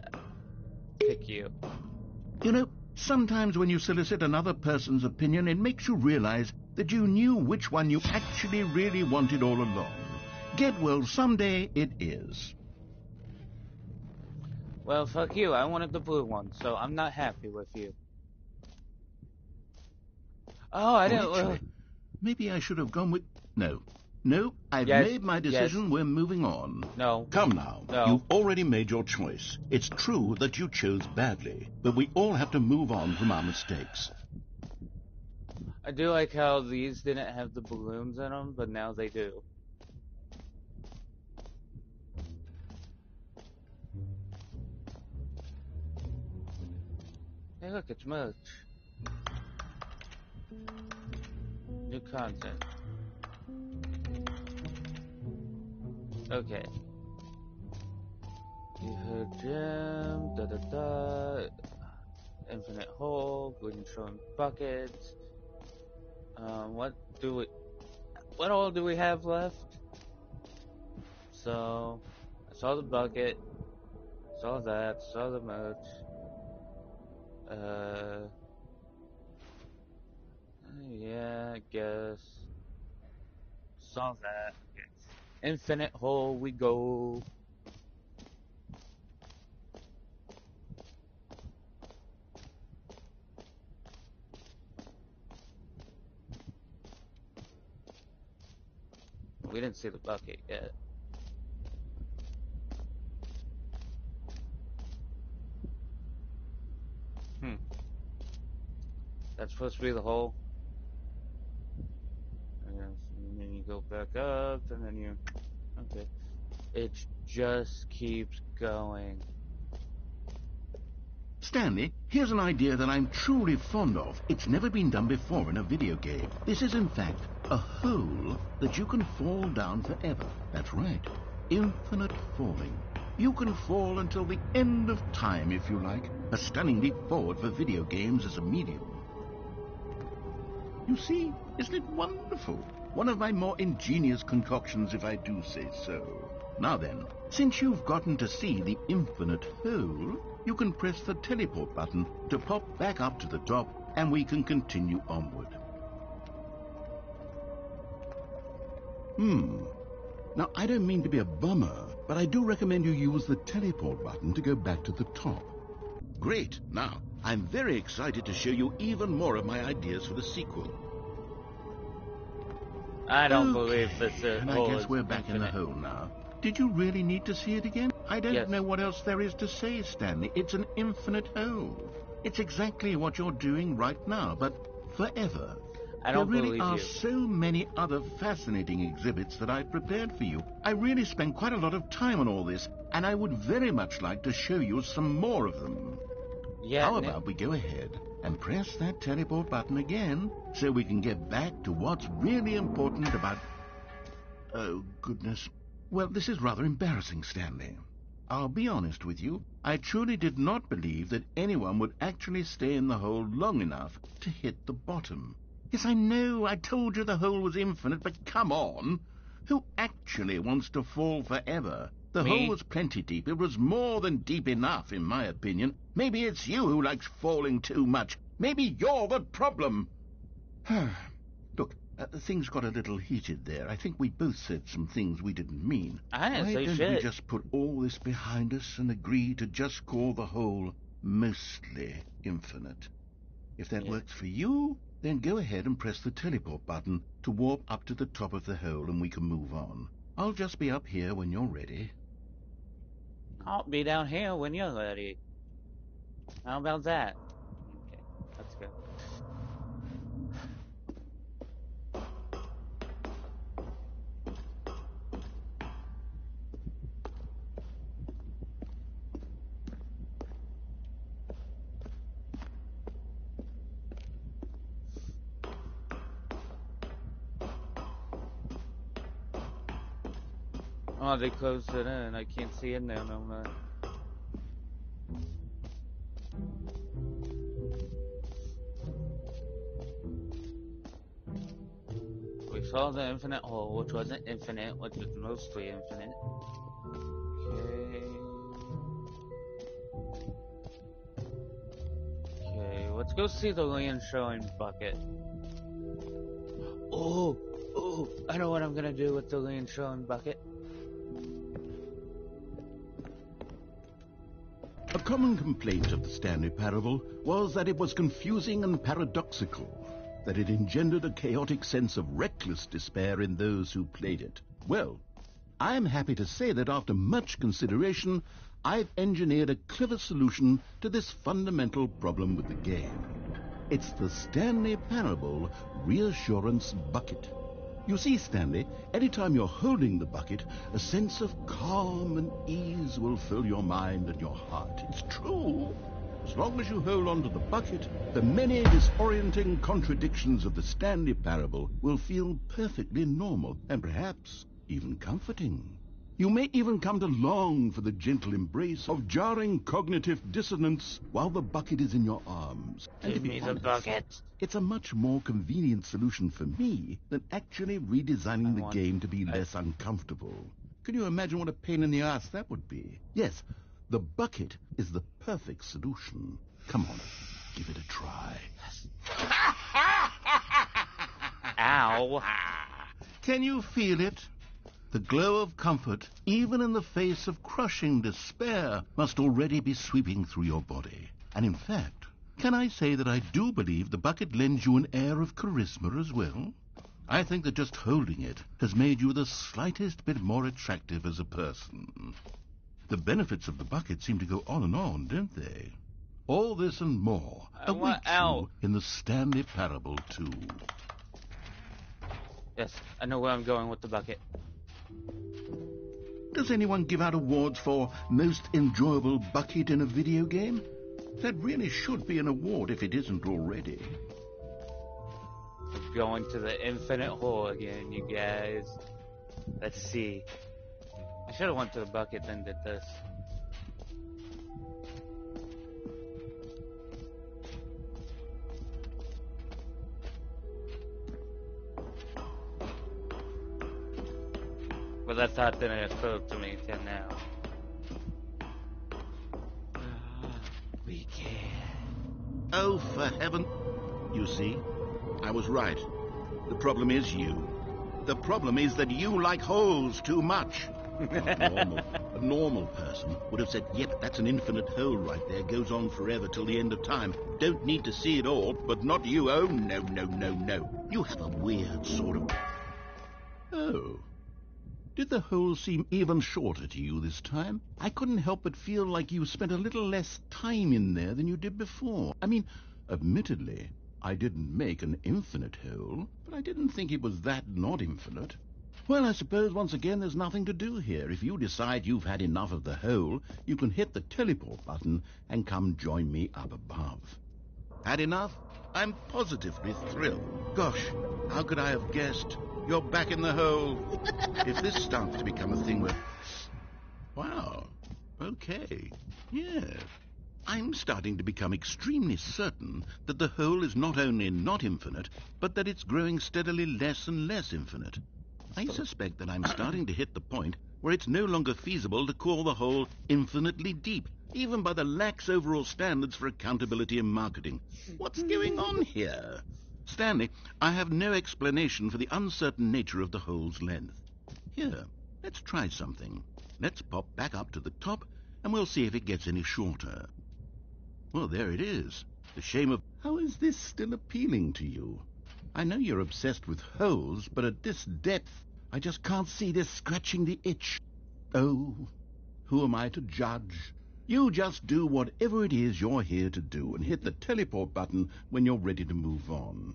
Speaker 1: pick you.
Speaker 7: You know, sometimes when you solicit another person's opinion, it makes you realize that you knew which one you actually really wanted all along. Get Well Someday it is.
Speaker 1: Well, fuck you. I wanted the blue one, so I'm not happy with you. Oh, I didn't.
Speaker 7: Actually, maybe I should have gone with... No, I've
Speaker 1: Yes,
Speaker 7: made my decision.
Speaker 1: yes.
Speaker 7: We're moving on.
Speaker 1: No.
Speaker 6: Come now.
Speaker 1: No.
Speaker 6: You've already made your choice. It's true that you chose badly, but we all have to move on from our mistakes.
Speaker 1: I do like how these didn't have the balloons in them, but now they do. Hey, look, it's merch. New content. Okay. You heard Jim, da. Infinite hole, green showing buckets. What all do we have left? So, I saw the bucket, saw that, saw the merch. Yeah, I guess. Saw that. Okay. Infinite hole, we go. We didn't see the bucket yet. That's supposed to be the hole. And then you go back up, and then you... Okay. It just keeps going.
Speaker 7: Stanley, here's an idea that I'm truly fond of. It's never been done before in a video game. This is, in fact, a hole that you can fall down forever. That's right. Infinite falling. You can fall until the end of time, if you like. A stunning leap forward for video games as a medium. You see, isn't it wonderful? One of my more ingenious concoctions, if I do say so. Now then, since you've gotten to see the infinite hole, you can press the teleport button to pop back up to the top, and we can continue onward. Now, I don't mean to be a bummer, but I do recommend you use the teleport button to go back to the top. Great. Now, I'm very excited to show you even more of my ideas for the sequel.
Speaker 1: I don't believe this is
Speaker 7: And I guess we're back in the hole now. Did you really need to see it again? I don't know what else there is to say, Stanley. It's an infinite hole. It's exactly what you're doing right now, but forever.
Speaker 1: I don't
Speaker 7: there really
Speaker 1: believe
Speaker 7: are
Speaker 1: you.
Speaker 7: so many other fascinating exhibits that I've prepared for you. I really spent quite a lot of time on all this, and I would very much like to show you some more of them.
Speaker 1: Yeah,
Speaker 7: How about we go ahead and press that teleport button again so we can get back to what's really important about... Oh, goodness. Well, this is rather embarrassing, Stanley. I'll be honest with you. I truly did not believe that anyone would actually stay in the hole long enough to hit the bottom. Yes, I know, I told you the hole was infinite, but come on. Who actually wants to fall forever? The hole was plenty deep. It was more than deep enough, in my opinion. Maybe it's you who likes falling too much. Maybe you're the problem. Look, things got a little heated there. I think we both said some things we didn't mean.
Speaker 1: I didn't say
Speaker 7: Why don't
Speaker 1: shit.
Speaker 7: we just put all this behind us and agree to just call the hole mostly infinite? If that works for you, then go ahead and press the teleport button to warp up to the top of the hole and we can move on. I'll just be up here when you're ready.
Speaker 1: I'll be down here when you're ready. How about that? Okay, let's go. Oh, they closed it in. I can't see in there no more. We saw the infinite hole, which wasn't infinite, which was mostly infinite. Okay, let's go see the land showing bucket. Oh, I know what I'm gonna do with the land showing bucket.
Speaker 7: A common complaint of the Stanley Parable was that it was confusing and paradoxical, that it engendered a chaotic sense of reckless despair in those who played it. Well, I am happy to say that after much consideration, I've engineered a clever solution to this fundamental problem with the game. It's the Stanley Parable Reassurance Bucket. You see, Stanley, anytime you're holding the bucket, a sense of calm and ease will fill your mind and your heart. It's true. As long as you hold on to the bucket, the many disorienting contradictions of the Stanley Parable will feel perfectly normal and perhaps even comforting. You may even come to long for the gentle embrace of jarring cognitive dissonance while the bucket is in your arms. And
Speaker 1: Give me the bucket.
Speaker 7: It's a much more convenient solution for me than actually redesigning the game to be less uncomfortable. Can you imagine what a pain in the ass that would be? Yes, the bucket is the perfect solution. Come on, give it a try.
Speaker 1: Ow.
Speaker 7: Can you feel it? The glow of comfort, even in the face of crushing despair, must already be sweeping through your body. And in fact, can I say that I do believe the bucket lends you an air of charisma as well? I think that just holding it has made you the slightest bit more attractive as a person. The benefits of the bucket seem to go on, don't they? All this and more awaits you in the Stanley Parable 2.
Speaker 1: Yes, I know where I'm going with the bucket.
Speaker 7: Does anyone give out awards for most enjoyable bucket in a video game? That really should be an award if it isn't already.
Speaker 1: I'm going to the infinite hole again, you guys. Let's see. I should have went to the bucket then did this. But that thought didn't occur to me till now. We can.
Speaker 7: Oh, for heaven. You see, I was right. The problem is you. The problem is that you like holes too much. A normal person would have said, yep, that's an infinite hole right there. Goes on forever till the end of time. Don't need to see it all, but not you. Oh, no. You have a weird sort of... Oh. Did the hole seem even shorter to you this time? I couldn't help but feel like you spent a little less time in there than you did before. I mean, admittedly, I didn't make an infinite hole, but I didn't think it was that not infinite. Well, I suppose once again there's nothing to do here. If you decide you've had enough of the hole, you can hit the teleport button and come join me up above. Had enough? I'm positively thrilled. Gosh, how could I have guessed? You're back in the hole. If this starts to become a thing where... Wow. Okay. Yeah. I'm starting to become extremely certain that the hole is not only not infinite, but that it's growing steadily less and less infinite. I suspect that I'm starting to hit the point where it's no longer feasible to call the hole infinitely deep, even by the lax overall standards for accountability and marketing. What's going on here? Stanley, I have no explanation for the uncertain nature of the hole's length. Here, let's try something. Let's pop back up to the top, and we'll see if it gets any shorter. Well, there it is. The shame of... How is this still appealing to you? I know you're obsessed with holes, but at this depth, I just can't see this scratching the itch. Oh, who am I to judge? You just do whatever it is you're here to do and hit the teleport button when you're ready to move on.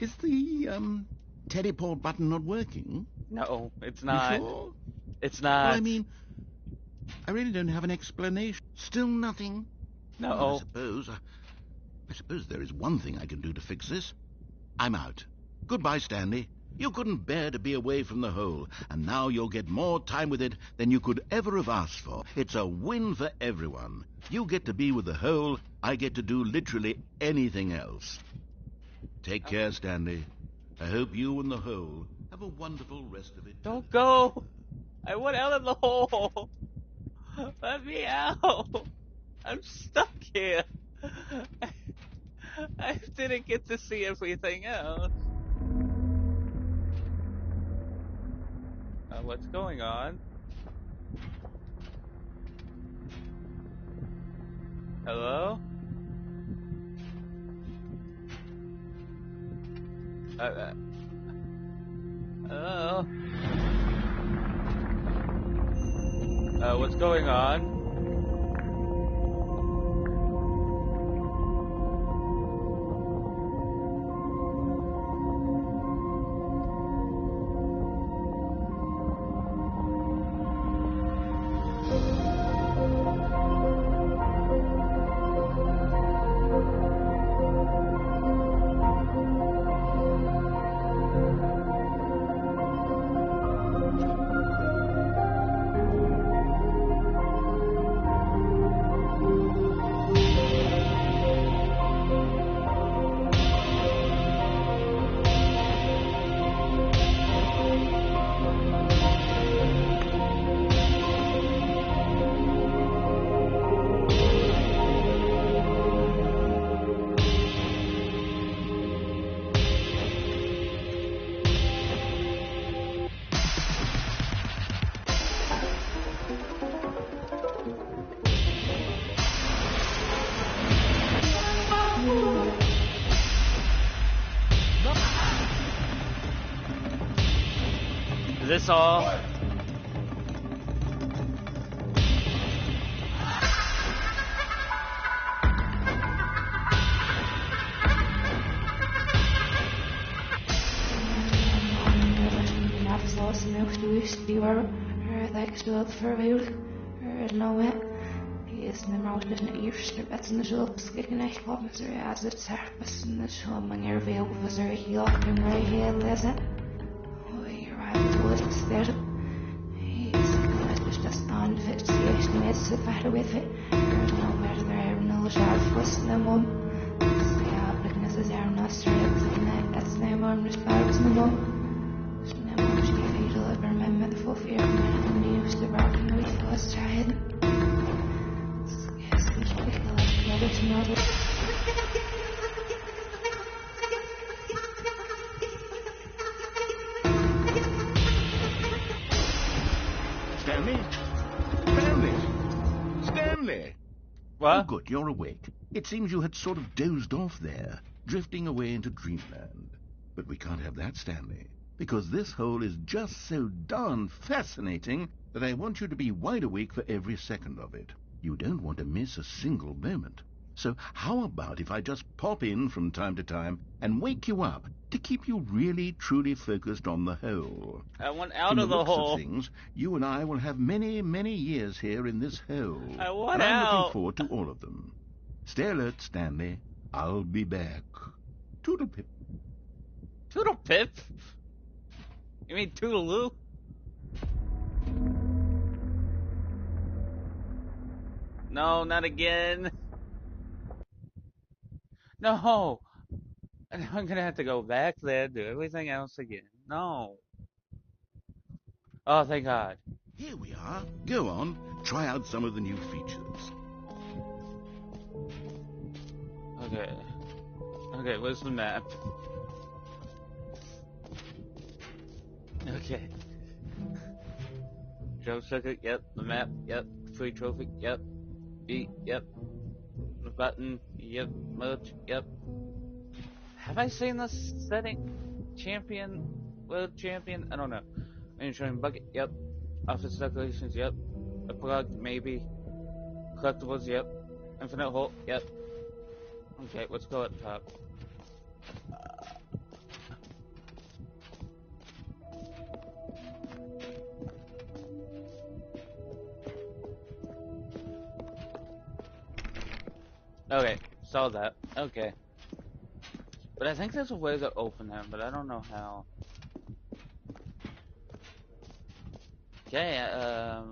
Speaker 7: Is the, teleport button not working?
Speaker 1: No, it's not.
Speaker 7: You sure?
Speaker 1: It's not.
Speaker 7: Well, I mean, I really don't have an explanation. Still nothing?
Speaker 1: No.
Speaker 7: Well, I suppose there is one thing I can do to fix this. I'm out. Goodbye, Stanley. You couldn't bear to be away from the hole, and now you'll get more time with it than you could ever have asked for. It's a win for everyone. You get to be with the hole, I get to do literally anything else. Take care, Stanley. I hope you and the hole have a wonderful rest of it.
Speaker 1: Don't go! I went out of the hole! Let me out! I'm stuck here! I didn't get to see everything else. What's going on? Hello? Hello? What's going on? Is this all?
Speaker 8: Is na mar na eerste bet in de zulp skikken echt wat met er ja zit serpes in de zoom manier veel was er heel en maar heel lezen. Hoe right was there. He's dus dat staan fit serieus met se verder with it. No where there no sharp was no mom. Ja, pregnancy is er no straight and that's no mom response no mom. No mom she feel ever remember the full fear and used to rock and we was trying.
Speaker 7: Stanley? Stanley? Stanley!
Speaker 1: What?
Speaker 7: Oh, good, you're awake. It seems you had sort of dozed off there, drifting away into dreamland. But we can't have that, Stanley, because this hole is just so darn fascinating that I want you to be wide awake for every second of it. You don't want to miss a single moment. So how about if I just pop in from time to time and wake you up to keep you really, truly focused on the hole?
Speaker 1: I went out
Speaker 7: From
Speaker 1: of the
Speaker 7: looks
Speaker 1: hole.
Speaker 7: of things, you and I will have many, many years here in this hole.
Speaker 1: I want
Speaker 7: and I'm
Speaker 1: out.
Speaker 7: looking forward to all of them. Stay alert, Stanley. I'll be back. Toodle-pip.
Speaker 1: Toodle Pip? You mean Toodaloo? No, not again. No. And I'm gonna have to go back there, do everything else again. No. Oh, thank God.
Speaker 7: Here we are. Go on. Try out some of the new features.
Speaker 1: Okay. Okay, where's the map? Okay. Joe circuit, yep. The map, yep. Free trophy, yep. Beat, yep. The button, yep. Merch, yep. Have I seen this setting? Champion? World champion? I don't know. Ensuring bucket, yep. Office decorations, yep. A plug, maybe. Collectibles, yep. Infinite hole, yep. Okay, let's go up top. Okay, saw that. Okay. But I think there's a way to open them, but I don't know how. Okay,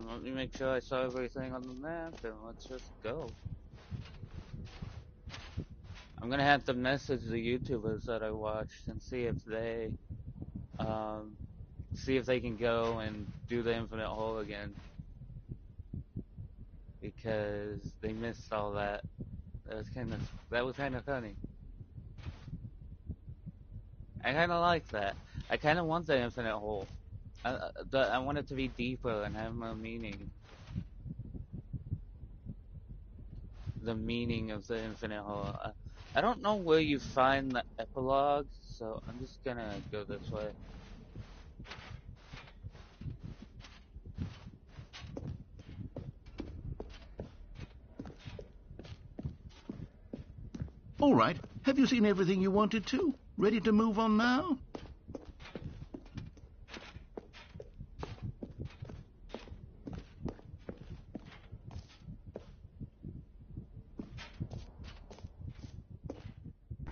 Speaker 1: let me make sure I saw everything on the map, and let's just go. I'm gonna have to message the YouTubers that I watched and see if they can go and do the infinite hole again, because they missed all that. That was kind of funny. I kind of like that. I kind of want the infinite hole. I want it to be deeper and have more meaning. The meaning of the infinite hole. I don't know where you find the epilogue, so I'm just gonna go this way.
Speaker 7: All right. Have you seen everything you wanted to? Ready to move on now?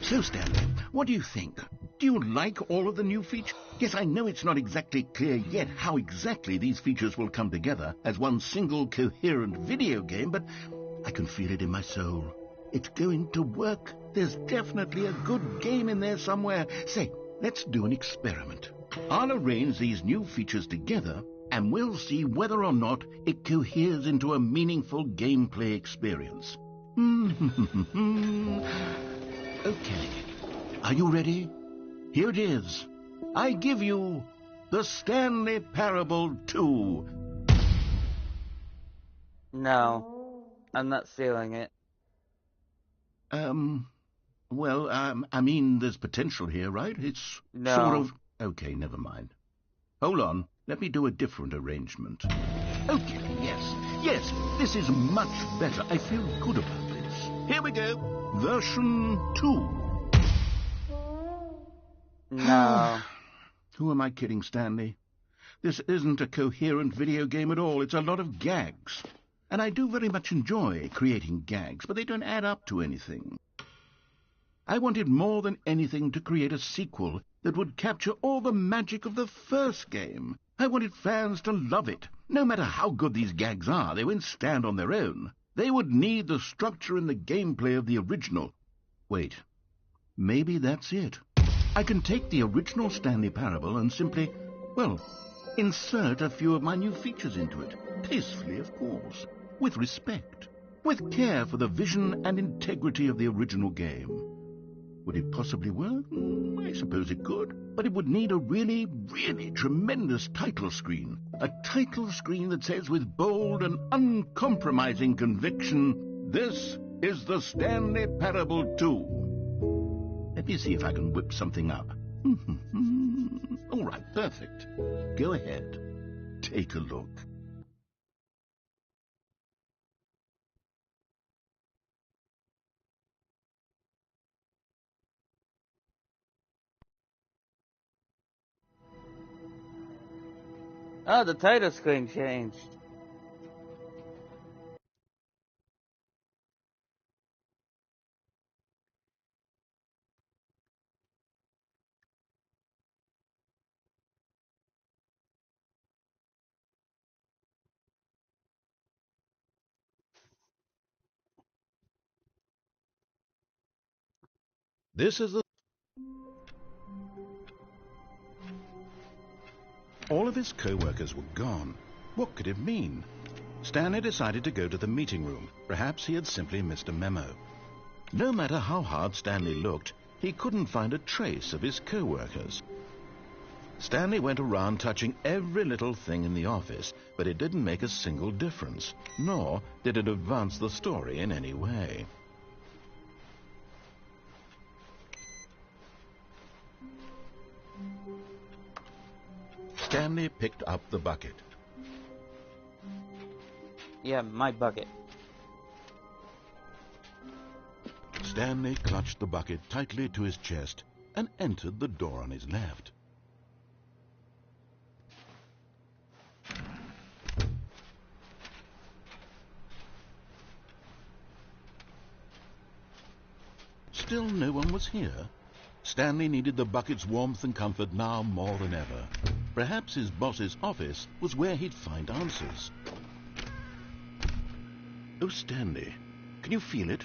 Speaker 7: So, Stanley, what do you think? Do you like all of the new features? Yes, I know it's not exactly clear yet how exactly these features will come together as one single coherent video game, but I can feel it in my soul. It's going to work. There's definitely a good game in there somewhere. Say, let's do an experiment. I'll arrange these new features together, and we'll see whether or not it coheres into a meaningful gameplay experience. Okay. Are you ready? Here it is. I give you the Stanley Parable 2.
Speaker 1: No, I'm not feeling it.
Speaker 7: Well, I mean, there's potential here, right? It's
Speaker 1: No.
Speaker 7: sort of... Okay, never mind. Hold on. Let me do a different arrangement. Okay, yes, this is much better. I feel good about this. Here we go. Version 2.
Speaker 1: No.
Speaker 7: Who am I kidding, Stanley? This isn't a coherent video game at all. It's a lot of gags. And I do very much enjoy creating gags, but they don't add up to anything. I wanted more than anything to create a sequel that would capture all the magic of the first game. I wanted fans to love it. No matter how good these gags are, they won't stand on their own. They would need the structure and the gameplay of the original. Wait, maybe that's it. I can take the original Stanley Parable and simply, well, insert a few of my new features into it. Tastefully, of course. With respect. With care for the vision and integrity of the original game. Would it possibly work? I suppose it could. But it would need a really, really tremendous title screen. A title screen that says with bold and uncompromising conviction, "This is the Stanley Parable 2. Let me see if I can whip something up. All right, perfect. Go ahead. Take a look.
Speaker 1: Oh, the title screen changed.
Speaker 2: This is the... All of his co-workers were gone. What could it mean? Stanley decided to go to the meeting room. Perhaps he had simply missed a memo. No matter how hard Stanley looked, he couldn't find a trace of his co-workers. Stanley went around touching every little thing in the office, but it didn't make a single difference, nor did it advance the story in any way. Stanley picked up the bucket.
Speaker 1: Yeah, my bucket.
Speaker 2: Stanley clutched the bucket tightly to his chest and entered the door on his left. Still no one was here. Stanley needed the bucket's warmth and comfort now more than ever.
Speaker 7: Perhaps his boss's office was where he'd find answers. Oh, Stanley, can you feel it?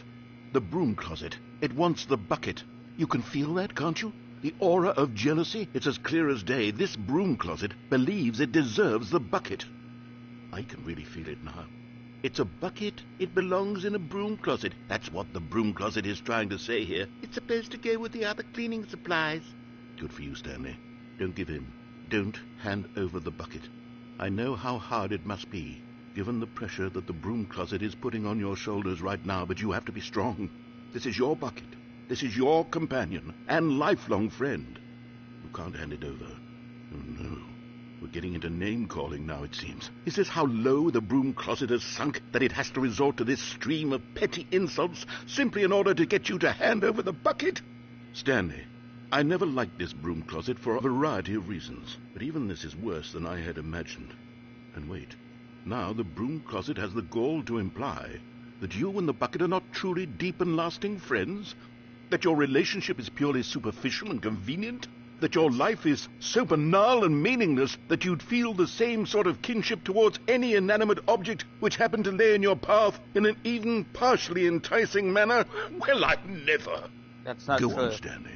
Speaker 7: The broom closet. It wants the bucket. You can feel that, can't you? The aura of jealousy, it's as clear as day. This broom closet believes it deserves the bucket. I can really feel it now. It's a bucket. It belongs in a broom closet. That's what the broom closet is trying to say here. It's supposed to go with the other cleaning supplies. Good for you, Stanley. Don't give in. Don't hand over the bucket. I know how hard it must be, given the pressure that the broom closet is putting on your shoulders right now, but you have to be strong. This is your bucket. This is your companion and lifelong friend. You can't hand it over. Oh, no. We're getting into name-calling now, it seems. Is this how low the broom closet has sunk, that it has to resort to this stream of petty insults simply in order to get you to hand over the bucket? Stanley, I never liked this broom closet for a variety of reasons, but even this is worse than I had imagined. And wait, now the broom closet has the gall to imply that you and the bucket are not truly deep and lasting friends? That your relationship is purely superficial and convenient? That your life is so banal and meaningless that you'd feel the same sort of kinship towards any inanimate object which happened to lay in your path in an even partially enticing manner? Well, I've never.
Speaker 1: That's not
Speaker 7: true.
Speaker 1: true.
Speaker 7: Go on, Stanley.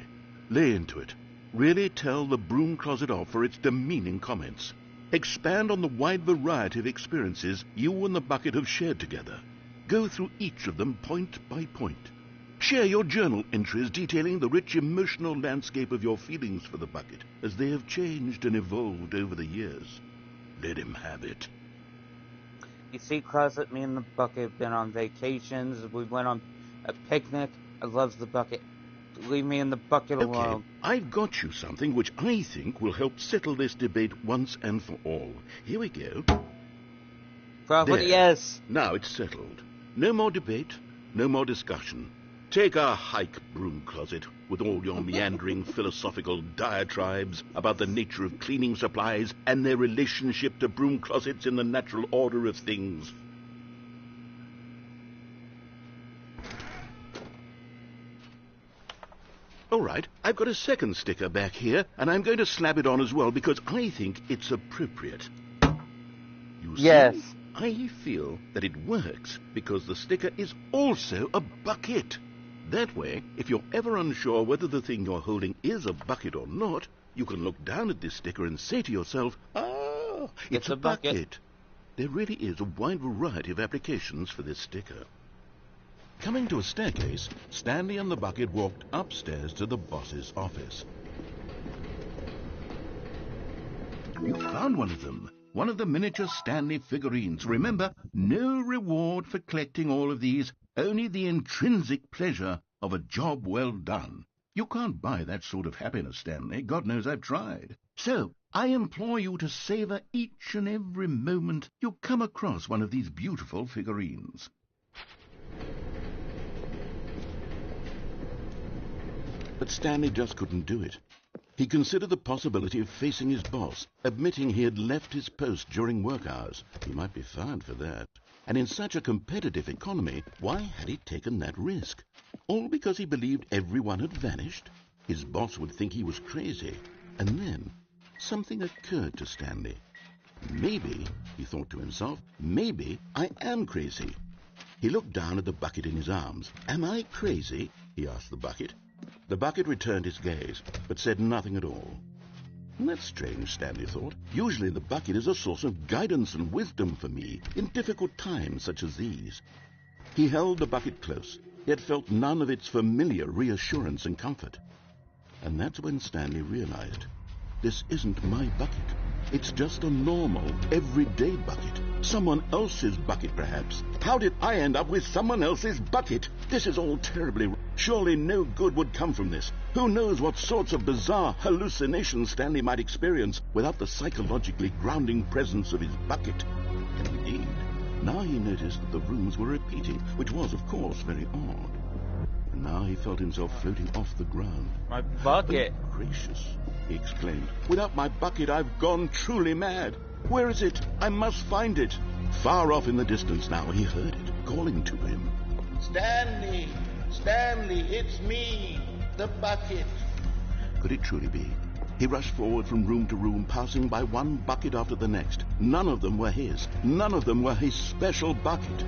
Speaker 7: Lay into it. Really tell the broom closet off for its demeaning comments. Expand on the wide variety of experiences you and the bucket have shared together. Go through each of them point by point. Share your journal entries detailing the rich emotional landscape of your feelings for the bucket as they have changed and evolved over the years. Let him have it.
Speaker 1: You see, Closet, me and the bucket have been on vacations. We went on a picnic. I love the bucket. Leave me in the bucket alone.
Speaker 7: Okay, I've got you something which I think will help settle this debate once and for all. Here we go.
Speaker 1: Probably
Speaker 7: There.
Speaker 1: yes.
Speaker 7: Now it's settled. No more debate, no more discussion. Take a hike, broom closet, with all your meandering philosophical diatribes about the nature of cleaning supplies and their relationship to broom closets in the natural order of things. All right, I've got a second sticker back here, and I'm going to slap it on as well because I think it's appropriate. You see?
Speaker 1: Yes.
Speaker 7: I feel that it works because the sticker is also a bucket. That way, if you're ever unsure whether the thing you're holding is a bucket or not, you can look down at this sticker and say to yourself, ah, it's a bucket. There really is a wide variety of applications for this sticker. Coming to a staircase, Stanley and the bucket walked upstairs to the boss's office. You found one of them. One of the miniature Stanley figurines. Remember, no reward for collecting all of these, only the intrinsic pleasure of a job well done. You can't buy that sort of happiness, Stanley. God knows I've tried. So, I implore you to savor each and every moment you come across one of these beautiful figurines. But Stanley just couldn't do it. He considered the possibility of facing his boss, admitting he had left his post during work hours. He might be fined for that. And in such a competitive economy, why had he taken that risk? All because he believed everyone had vanished? His boss would think he was crazy. And then, something occurred to Stanley. Maybe, he thought to himself, maybe I am crazy. He looked down at the bucket in his arms. Am I crazy? He asked the bucket. The bucket returned his gaze, but said nothing at all. That's strange, Stanley thought. Usually the bucket is a source of guidance and wisdom for me in difficult times such as these. He held the bucket close, yet felt none of its familiar reassurance and comfort. And that's when Stanley realized, this isn't my bucket. It's just a normal, everyday bucket. Someone else's bucket, perhaps. How did I end up with someone else's bucket? This is all terribly wrong. Surely no good would come from this. Who knows what sorts of bizarre hallucinations Stanley might experience without the psychologically grounding presence of his bucket. And indeed, now he noticed that the rooms were repeating, which was, of course, very odd. And now he felt himself floating off the ground.
Speaker 1: My bucket!
Speaker 7: Oh, gracious, he exclaimed. Without my bucket, I've gone truly mad. Where is it? I must find it. Far off in the distance now, he heard it, calling to him.
Speaker 9: Stanley! Stanley, it's me, the bucket.
Speaker 7: Could it truly be? He rushed forward from room to room, passing by one bucket after the next. None of them were his. None of them were his special bucket.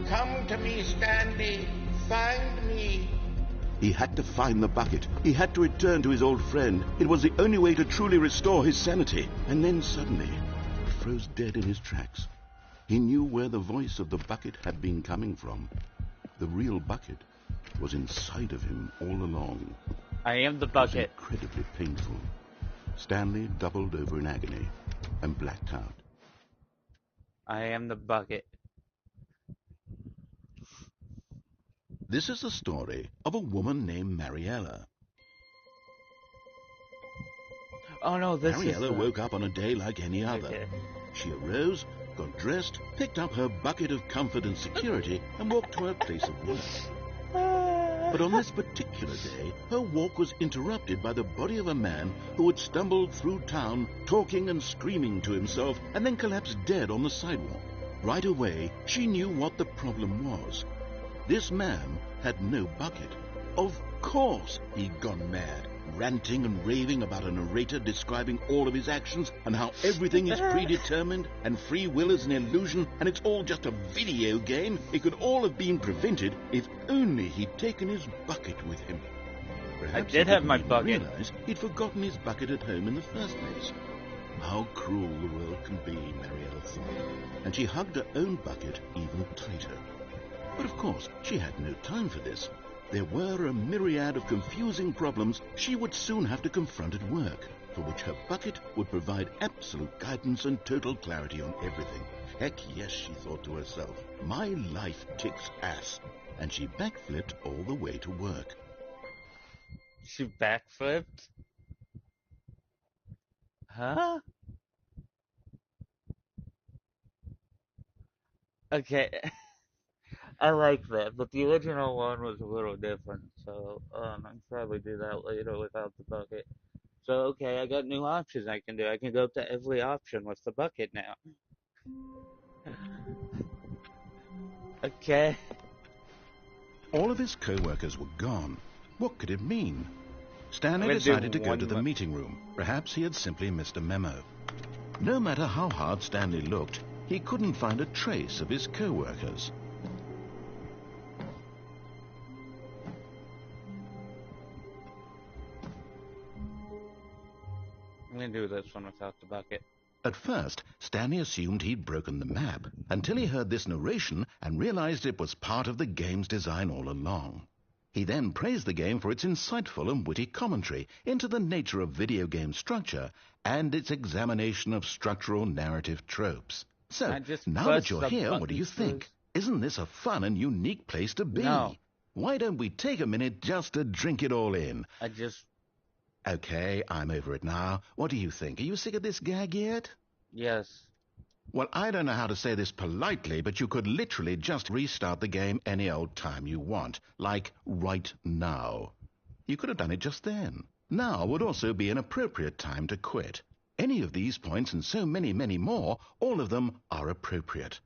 Speaker 2: Come to me, Stanley. Find me.
Speaker 7: He had to find the bucket. He had to return to his old friend. It was the only way to truly restore his sanity. And then suddenly, he froze dead in his tracks. He knew where the voice of the bucket had been coming from. The real bucket was inside of him all along.
Speaker 1: I am the bucket.
Speaker 7: It was incredibly painful. Stanley doubled over in agony and blacked out.
Speaker 1: I am the bucket.
Speaker 7: This is the story of a woman named Mariella.
Speaker 1: Oh no, this
Speaker 7: Mariella
Speaker 1: is
Speaker 7: woke up on a day like any other.
Speaker 1: Okay.
Speaker 7: She arose, got dressed, picked up her bucket of comfort and security, and walked to her place of work. But on this particular day, her walk was interrupted by the body of a man who had stumbled through town, talking and screaming to himself, and then collapsed dead on the sidewalk. Right away, she knew what the problem was. This man had no bucket. Of course he'd gone mad, ranting and raving about a narrator describing all of his actions and how everything is predetermined and free will is an illusion and it's all just a video game. It could all have been prevented if only he'd taken his bucket with him. Perhaps
Speaker 1: I did have my bucket.
Speaker 7: Realize he'd forgotten his bucket at home in the first place. How cruel the world can be, Mariella thought, and she hugged her own bucket even tighter. But of course, she had no time for this. There were a myriad of confusing problems she would soon have to confront at work, for which her bucket would provide absolute guidance and total clarity on everything. Heck yes, she thought to herself, my life kicks ass. And she backflipped all the way to work.
Speaker 1: She backflipped? Huh? Okay. I like that, but the original one was a little different, so I'll probably do that later without the bucket. So okay, I got new options I can do. I can go to every option with the bucket now. Okay.
Speaker 7: All of his co-workers were gone. What could it mean? Stanley
Speaker 1: I'm gonna do
Speaker 7: decided to go
Speaker 1: one
Speaker 7: to the
Speaker 1: more.
Speaker 7: meeting room. Perhaps he had simply missed a memo. No matter how hard Stanley looked, he couldn't find a trace of his co-workers.
Speaker 1: I'm gonna do this one without the bucket.
Speaker 7: At first, Stanley assumed he'd broken the map, until he heard this narration and realized it was part of the game's design all along. He then praised the game for its insightful and witty commentary into the nature of video game structure and its examination of structural narrative tropes. So, now that you're here, what do you think? Isn't this a fun and unique place to be?
Speaker 1: No.
Speaker 7: Why don't we take a minute just to drink it all in? Okay, I'm over it now. What do you think? Are you sick of this gag yet?
Speaker 1: Yes.
Speaker 7: Well, I don't know how to say this politely, but you could literally just restart the game any old time you want. Like, right now. You could have done it just then. Now would also be an appropriate time to quit. Any of these points and so many, many more, all of them are appropriate.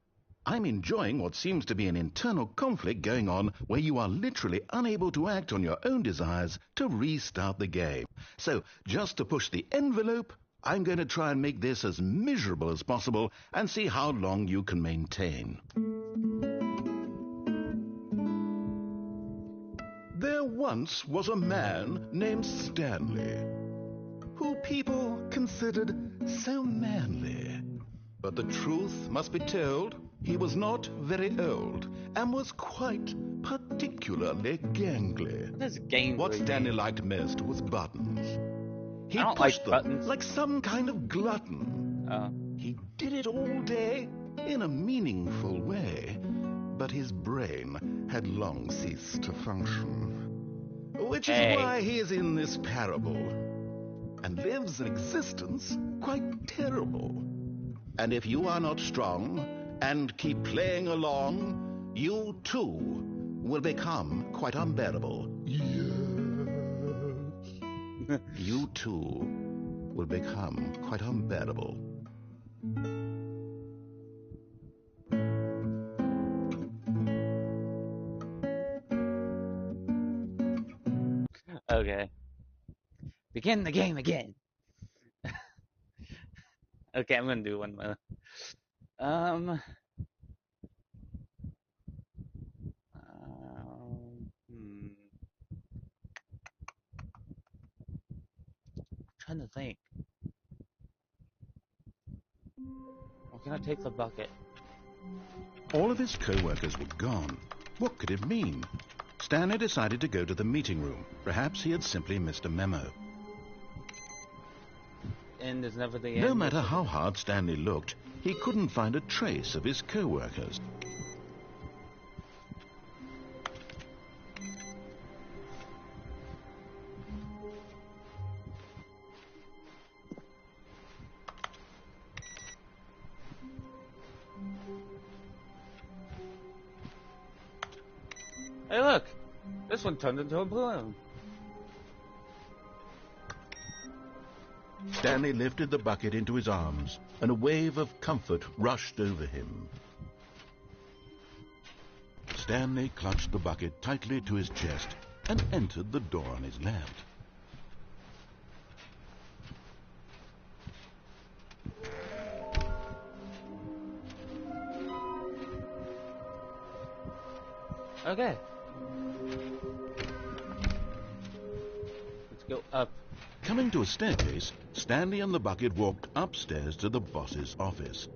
Speaker 7: I'm enjoying what seems to be an internal conflict going on where you are literally unable to act on your own desires to restart the game. So, just to push the envelope, I'm going to try and make this as miserable as possible and see how long you can maintain. There once was a man named Stanley, who people considered so manly. But the truth must be told, he was not very old and was quite particularly gangly. What Stanley liked most was buttons. He pushed them
Speaker 1: buttons.
Speaker 7: like some kind of glutton. He did it all day in a meaningful way, but his brain had long ceased to function. Which is why he is in this parable and lives an existence quite terrible. And if you are not strong and keep playing along, you too will become quite unbearable. Yes. You too will become quite unbearable.
Speaker 1: Okay. Begin the game again. Okay, I'm gonna do one more. Um, hmm. Trying to think. Or can I take the bucket?
Speaker 7: All of his co-workers were gone. What could it mean? Stanley decided to go to the meeting room. Perhaps he had simply missed a memo.
Speaker 1: End is never the end.
Speaker 7: No matter how hard Stanley looked, he couldn't find a trace of his co-workers.
Speaker 1: Hey, look! This one turned into a balloon.
Speaker 7: Stanley lifted the bucket into his arms, and a wave of comfort rushed over him. Stanley clutched the bucket tightly to his chest and entered the door on his left.
Speaker 1: Okay. Let's go up.
Speaker 7: Coming to a staircase, Stanley and the bucket walked upstairs to the boss's office.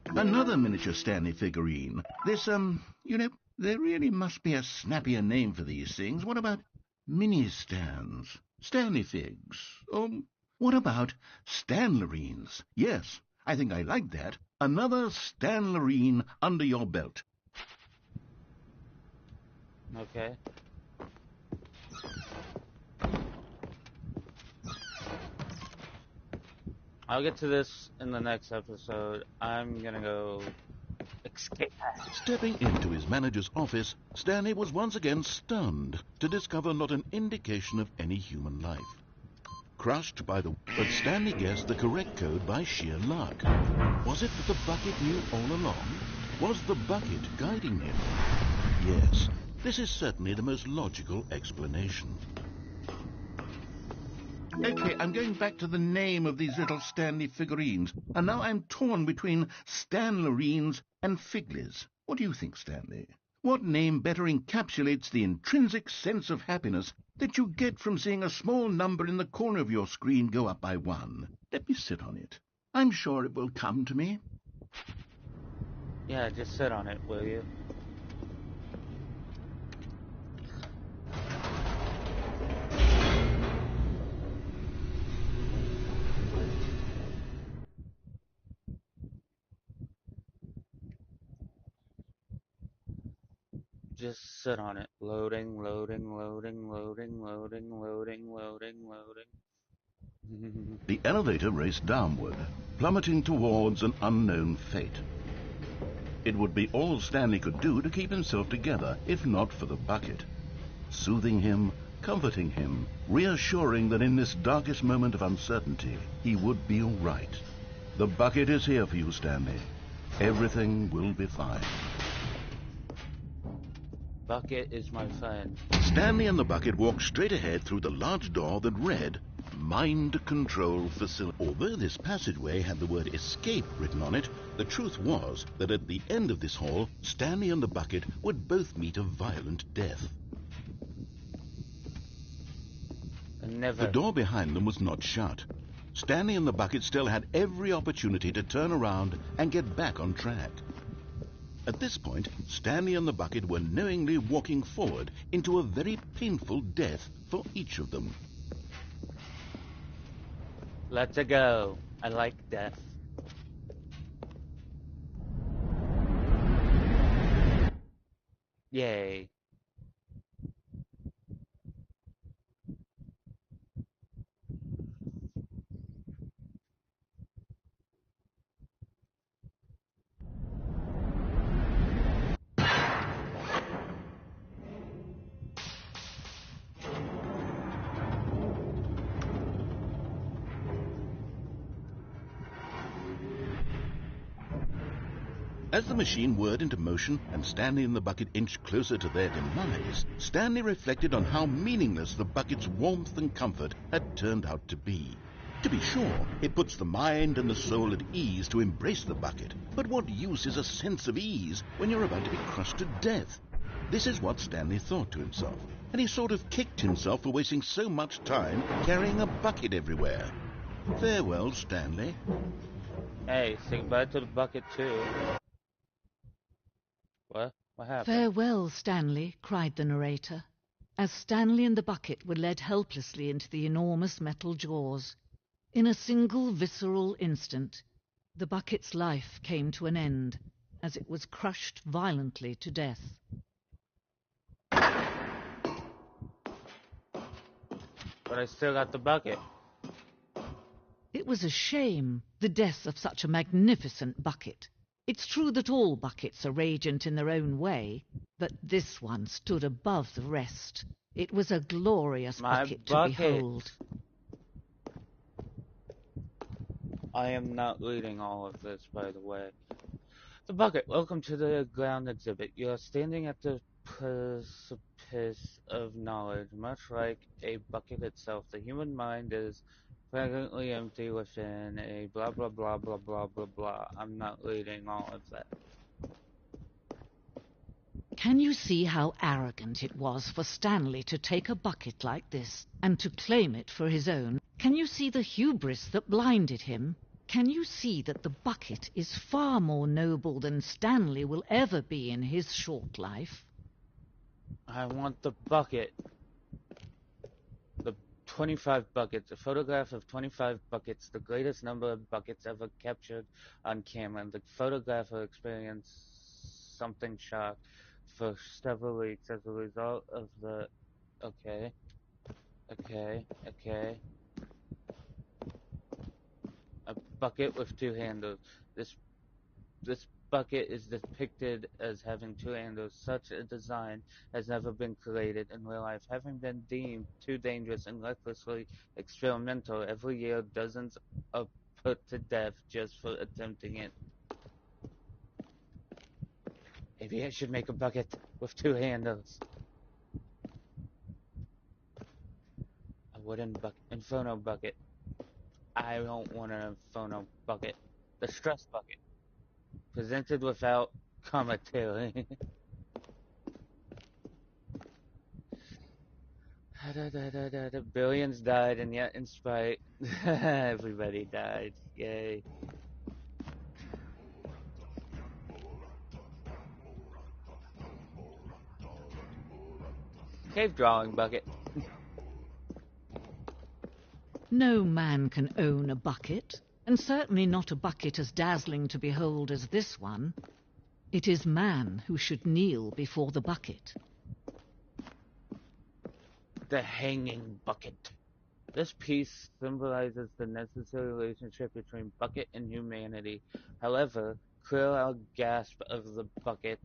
Speaker 7: Another miniature Stanley figurine. This, there really must be a snappier name for these things. What about mini-stands? Stanley figs? What about Stanlerines? Yes, I think I like that. Another Stanlerine under your belt.
Speaker 1: Okay. I'll get to this in the next episode. I'm gonna go escape.
Speaker 7: Stepping into his manager's office, Stanley was once again stunned to discover not an indication of any human life. Crushed by the... But Stanley guessed the correct code by sheer luck. Was it that the bucket knew all along? Was the bucket guiding him? Yes, this is certainly the most logical explanation. Okay, I'm going back to the name of these little Stanley figurines, and now I'm torn between Stanlerines and Figlies. What do you think, Stanley? What name better encapsulates the intrinsic sense of happiness that you get from seeing a small number in the corner of your screen go up by 1? Let me sit on it. I'm sure it will come to me.
Speaker 1: Yeah, just sit on it, will you? Just sit on it. Loading, loading, loading, loading, loading, loading, loading, loading.
Speaker 7: The elevator raced downward, plummeting towards an unknown fate. It would be all Stanley could do to keep himself together, if not for the bucket. Soothing him, comforting him, reassuring that in this darkest moment of uncertainty, he would be all right. The bucket is here for you, Stanley. Everything will be fine.
Speaker 1: Bucket is my friend.
Speaker 7: Stanley and the bucket walked straight ahead through the large door that read Mind Control Facility. Although this passageway had the word escape written on it, the truth was that at the end of this hall, Stanley and the bucket would both meet a violent death.
Speaker 1: Never.
Speaker 7: The door behind them was not shut. Stanley and the bucket still had every opportunity to turn around and get back on track. At this point, Stanley and the bucket were knowingly walking forward into a very painful death for each of them.
Speaker 1: Let's go. I like death. Yay.
Speaker 7: As the machine whirred into motion and Stanley and the bucket inched closer to their demise, Stanley reflected on how meaningless the bucket's warmth and comfort had turned out to be. To be sure, it puts the mind and the soul at ease to embrace the bucket, but what use is a sense of ease when you're about to be crushed to death? This is what Stanley thought to himself, and he sort of kicked himself for wasting so much time carrying a bucket everywhere. Farewell, Stanley.
Speaker 1: Hey, say goodbye to the bucket too. What? What happened?
Speaker 9: Farewell, Stanley, cried the narrator, as Stanley and the bucket were led helplessly into the enormous metal jaws. In a single visceral instant, the bucket's life came to an end, as it was crushed violently to death.
Speaker 1: But I still got the bucket.
Speaker 9: It was a shame, the death of such a magnificent bucket. It's true that all buckets are radiant in their own way, but this one stood above the rest. It was a glorious bucket to behold.
Speaker 1: I am not reading all of this, by the way. The bucket, welcome to the ground exhibit. You are standing at the precipice of knowledge. Much like a bucket itself, the human mind is presently empty within a blah blah blah blah blah blah blah. I'm not reading all of that.
Speaker 9: Can you see how arrogant it was for Stanley to take a bucket like this and to claim it for his own? Can you see the hubris that blinded him? Can you see that the bucket is far more noble than Stanley will ever be in his short life?
Speaker 1: I want the bucket. The 25 buckets. A photograph of 25 buckets, the greatest number of buckets ever captured on camera. The photographer experienced something shock for several weeks as a result of the... Okay. A bucket with two handles. This bucket is depicted as having two handles. Such a design has never been created in real life, having been deemed too dangerous and recklessly experimental. Every year, dozens are put to death just for attempting it. Maybe I should make a bucket with two handles. A wooden bucket, inferno bucket. I don't want an inferno bucket. The stress bucket. Presented without commentary. Billions died, and yet in spite, everybody died. Yay. Cave drawing bucket.
Speaker 9: No man can own a bucket, and certainly not a bucket as dazzling to behold as this one. It is man who should kneel before the bucket.
Speaker 1: The hanging bucket. This piece symbolizes the necessary relationship between bucket and humanity. However, clear out gasp of the bucket.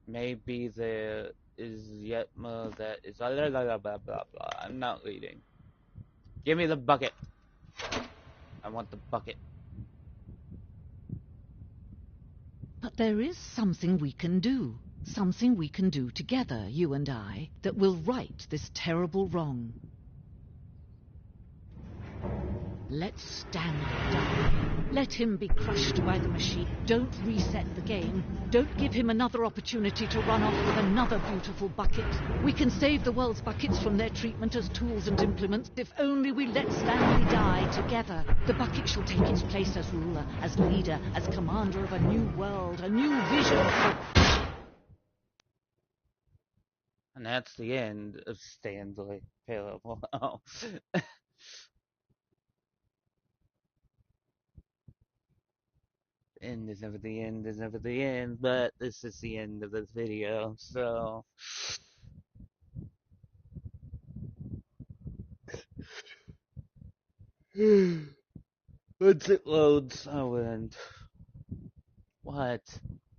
Speaker 1: Maybe there is yet more that is blah blah blah blah blah blah. I'm not reading. Give me the bucket. I want the bucket.
Speaker 9: But there is something we can do. Something we can do together, you and I, that will right this terrible wrong. Let Stanley die. Let him be crushed by the machine. Don't reset the game. Don't give him another opportunity to run off with another beautiful bucket. We can save the world's buckets from their treatment as tools and implements if only we let Stanley die together. The bucket shall take its place as ruler, as leader, as commander of a new world, a new vision for...
Speaker 1: And that's the end of Stanley Parable. End is never the end, is never the end, but this is the end of this video, so... Once it loads, I'll end. What?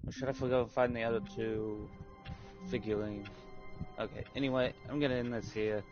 Speaker 1: Or should I forgo and find the other two figurines? Okay, anyway, I'm gonna end this here.